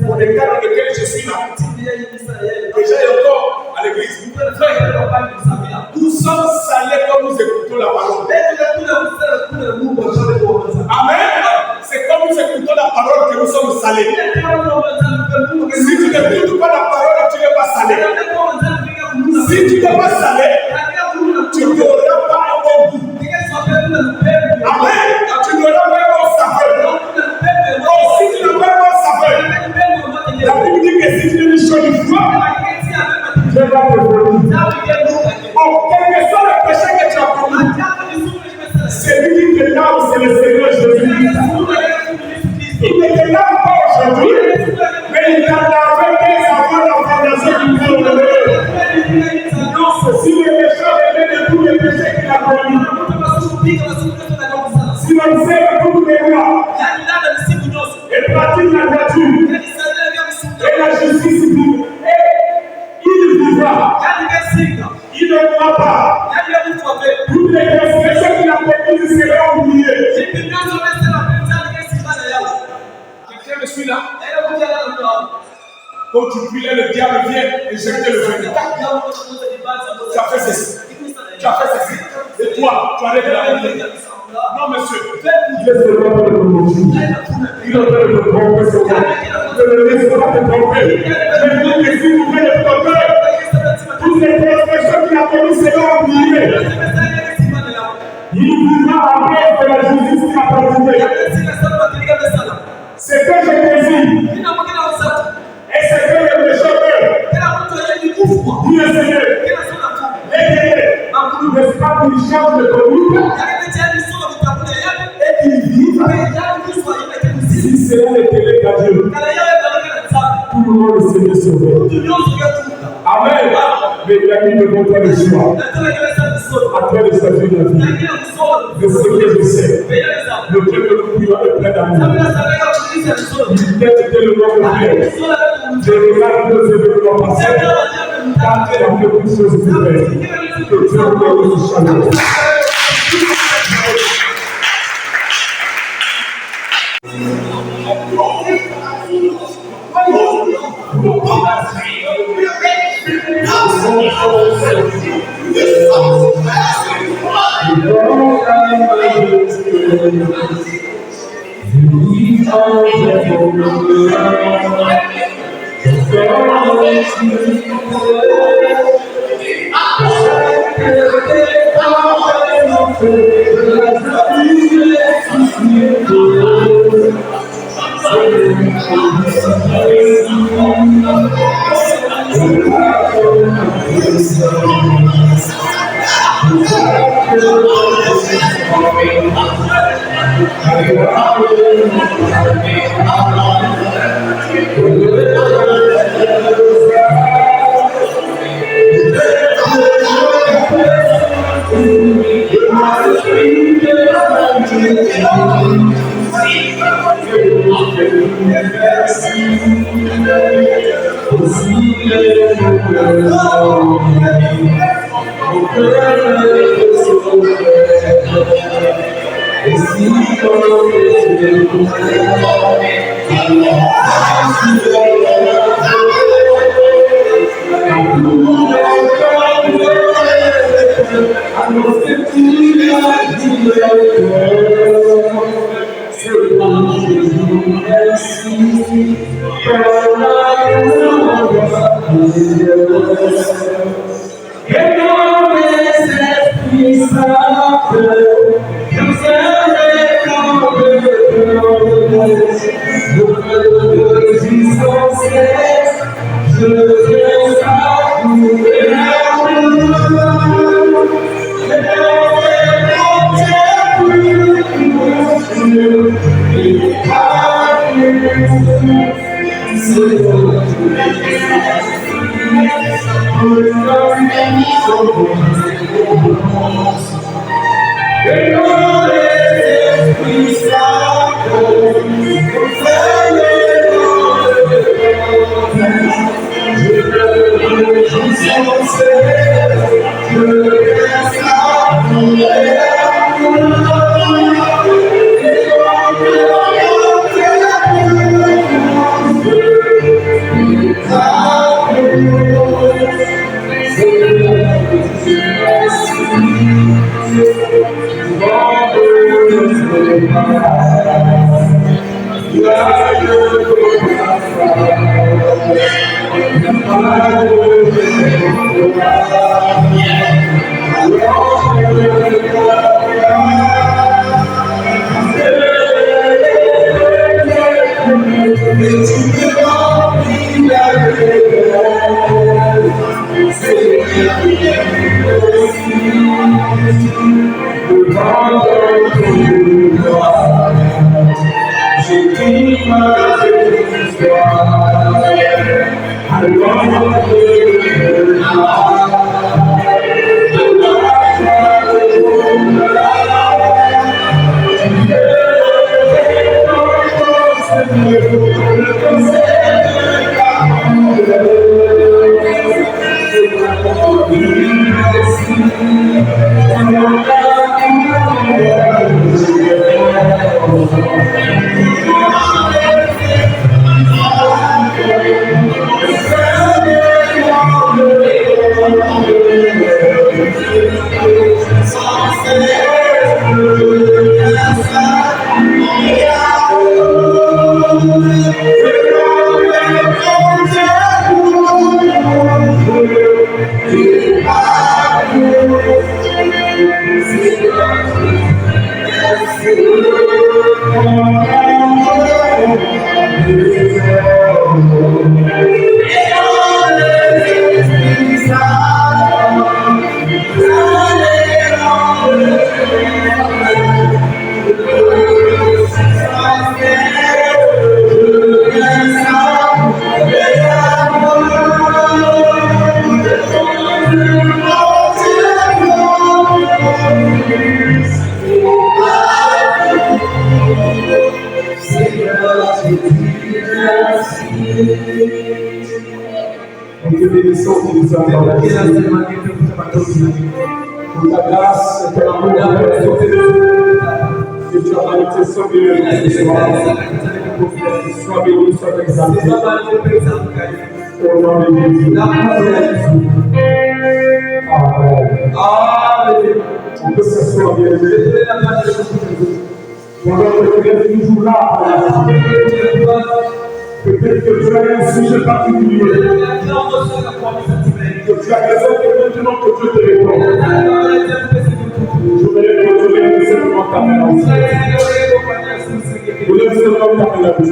Pour les cas dans lesquels je suis là. Déjà, il y a encore à l'église. Nous sommes salés quand nous écoutons la parole. Amen. C'est quand nous écoutons la parole que nous sommes salés. Si tu n'écoutes pas la parole, tu n'es pas salé. Si tu n'es pas salé, tu n'auras pas un bon goût. Amen. Tu n'auras pas un bon saveur. Oh, si tu n'as pas un bon saveur, la Bible dit que si tu ne chaud du froid, tu vas te vomir. Oh, quel que soit le péché que tu as commis, c'est lui qui te lave, c'est le Seigneur Jésus-Christ. Il ne te lave pas aujourd'hui, mais il t'a lavé dès avant la fondation du monde. Si le pécheur est de tous les péchés qu'il a commis, si l'on sait toutes les lois et pratique la vertu et la justice divine, il vivra, il ne mourra pas. Toutes les transgressions qu'il a commises seront oubliées. Quelqu'un me suit là? Quand tu priais, le diable vient éjecter le venin. Tu as fait ceci. Tu as fait ceci. Et toi, tu arrêtes la vie. Non, monsieur. Dieu se voit de promotion. Il est en train de te tromper, c'est toi. Ne le laisse pas te tromper. Je dis que si vous voulez te tromper, toutes les transgressions qu'il a commises seront oubliées. Il vivra après de la justice qu'il a pratiquée. C'est que je désire. Et c'est que le pécheur dit le Seigneur. N'est-ce pas qu'il change de conduite et qu'il vive si c'est un intérêt à Dieu. Tout le monde est Seigneur sauvé. Amen. Mais il a mis le bon temps de choix. Après le statut de la vie. De ce que je sais. Le Dieu que nous prions est plein d'amour. Il t'aide tellement de Dieu. Je regarde nos événements passés. Car tu as fait beaucoup de choses nouvelles. Que Dieu nous donne une chaleur. On peut s'asseoir bien. Peut-être toujours là. Peut-être que tu as un sujet particulier. Que tu as besoin que maintenant que Dieu te réponde. Je voudrais que tu viennes simplement taper la bouche. Je voudrais simplement taper la bouche.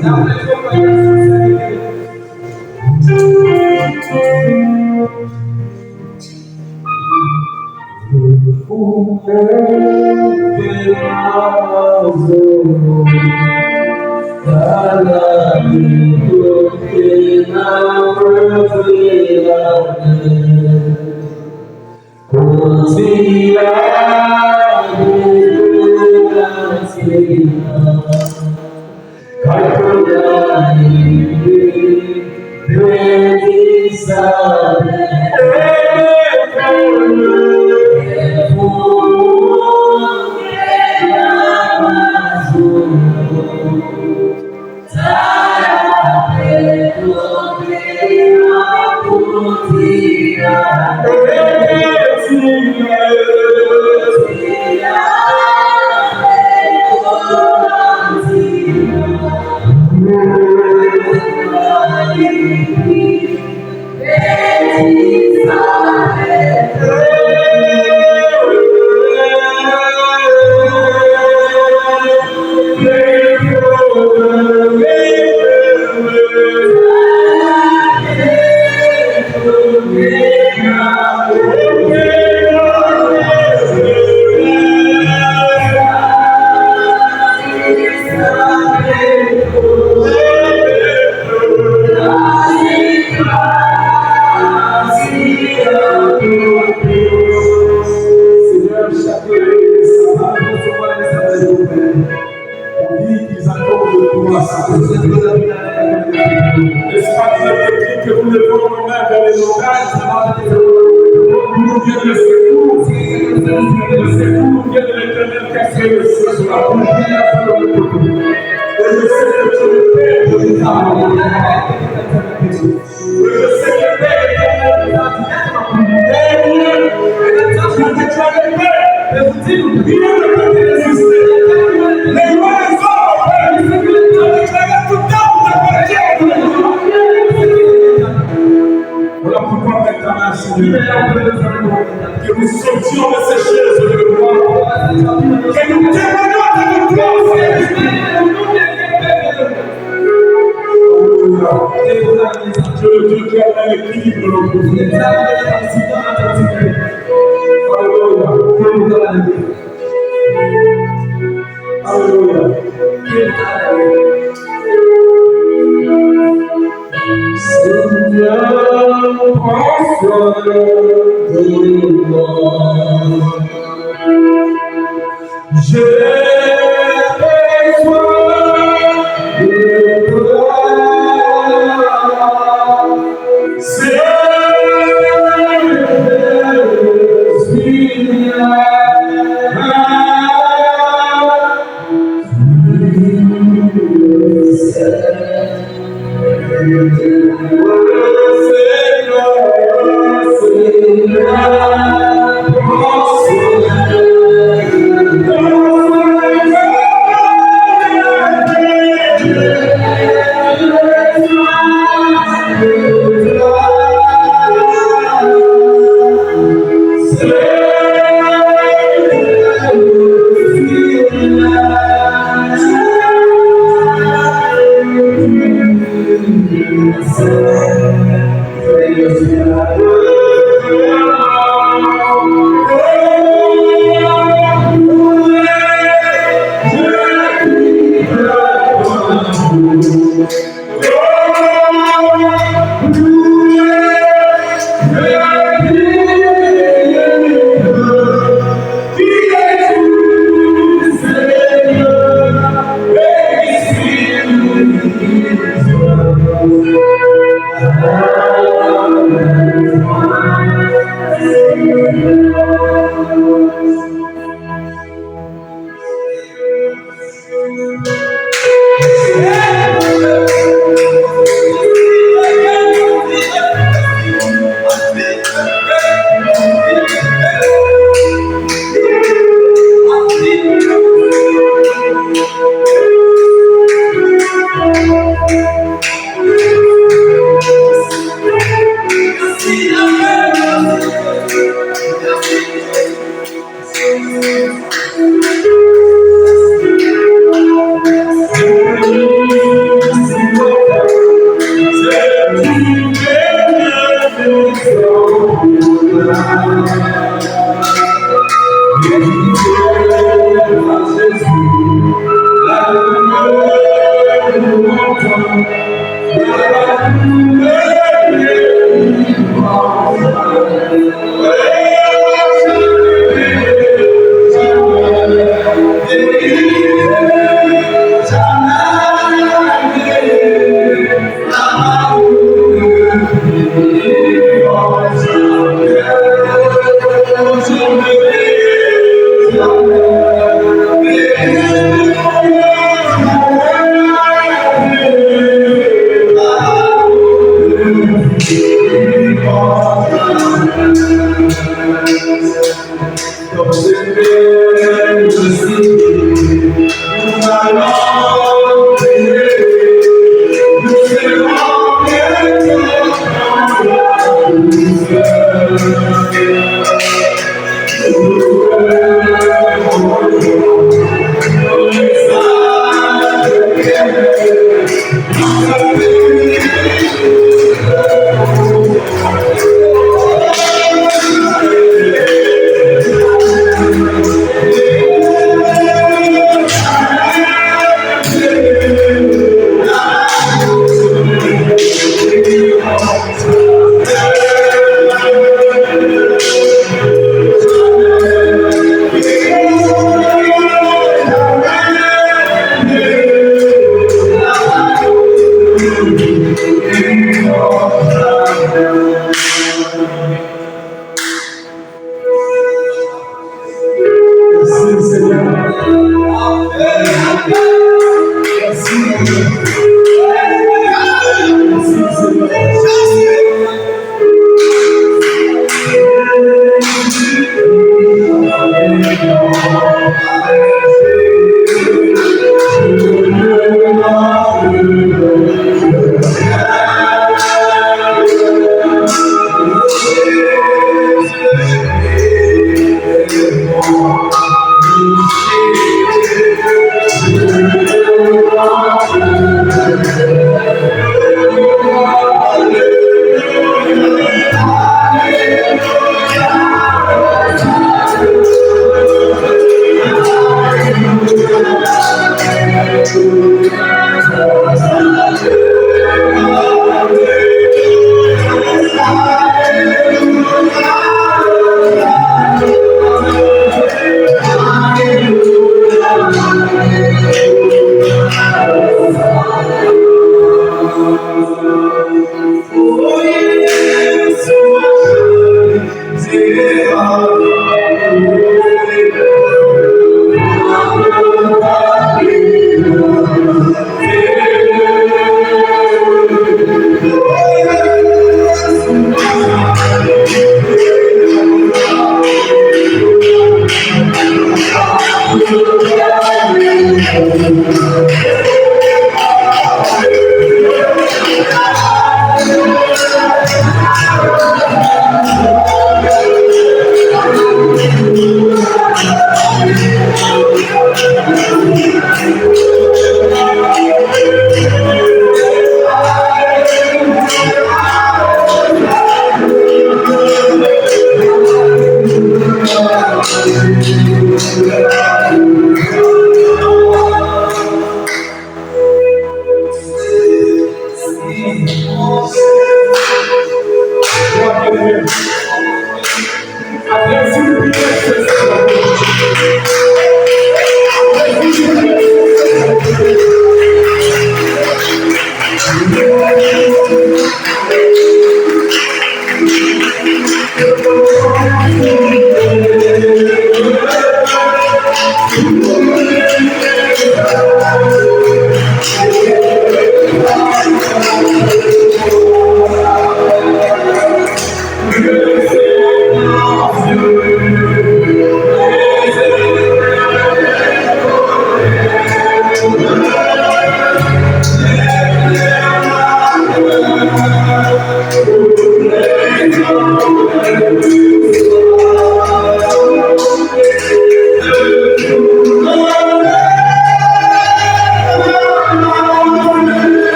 N'est-ce pas dans notre technique que nous levons nos mains vers les montagnes? Nous vient le secours. Le secours vient de l'Éternel qui a créé le ciel sur la terre. Et je sais que tu es Père de l'État. Je sais que Père est Dieu. Tu as déclaré Père. Rien ne peut te résister. Les lois des hommes, Père. Tu as déclaré tout homme t'appartient. Voilà pourquoi maintenant, Seigneur, que nous sortions de ces chaises de gloire, que nous témoignons de notre gloire, Dieu le Dieu qui a l'équilibre de notre vie. Alléluia. Seigneur, prends soin de moi. J'ai besoin de toi. Seigneur,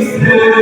Receive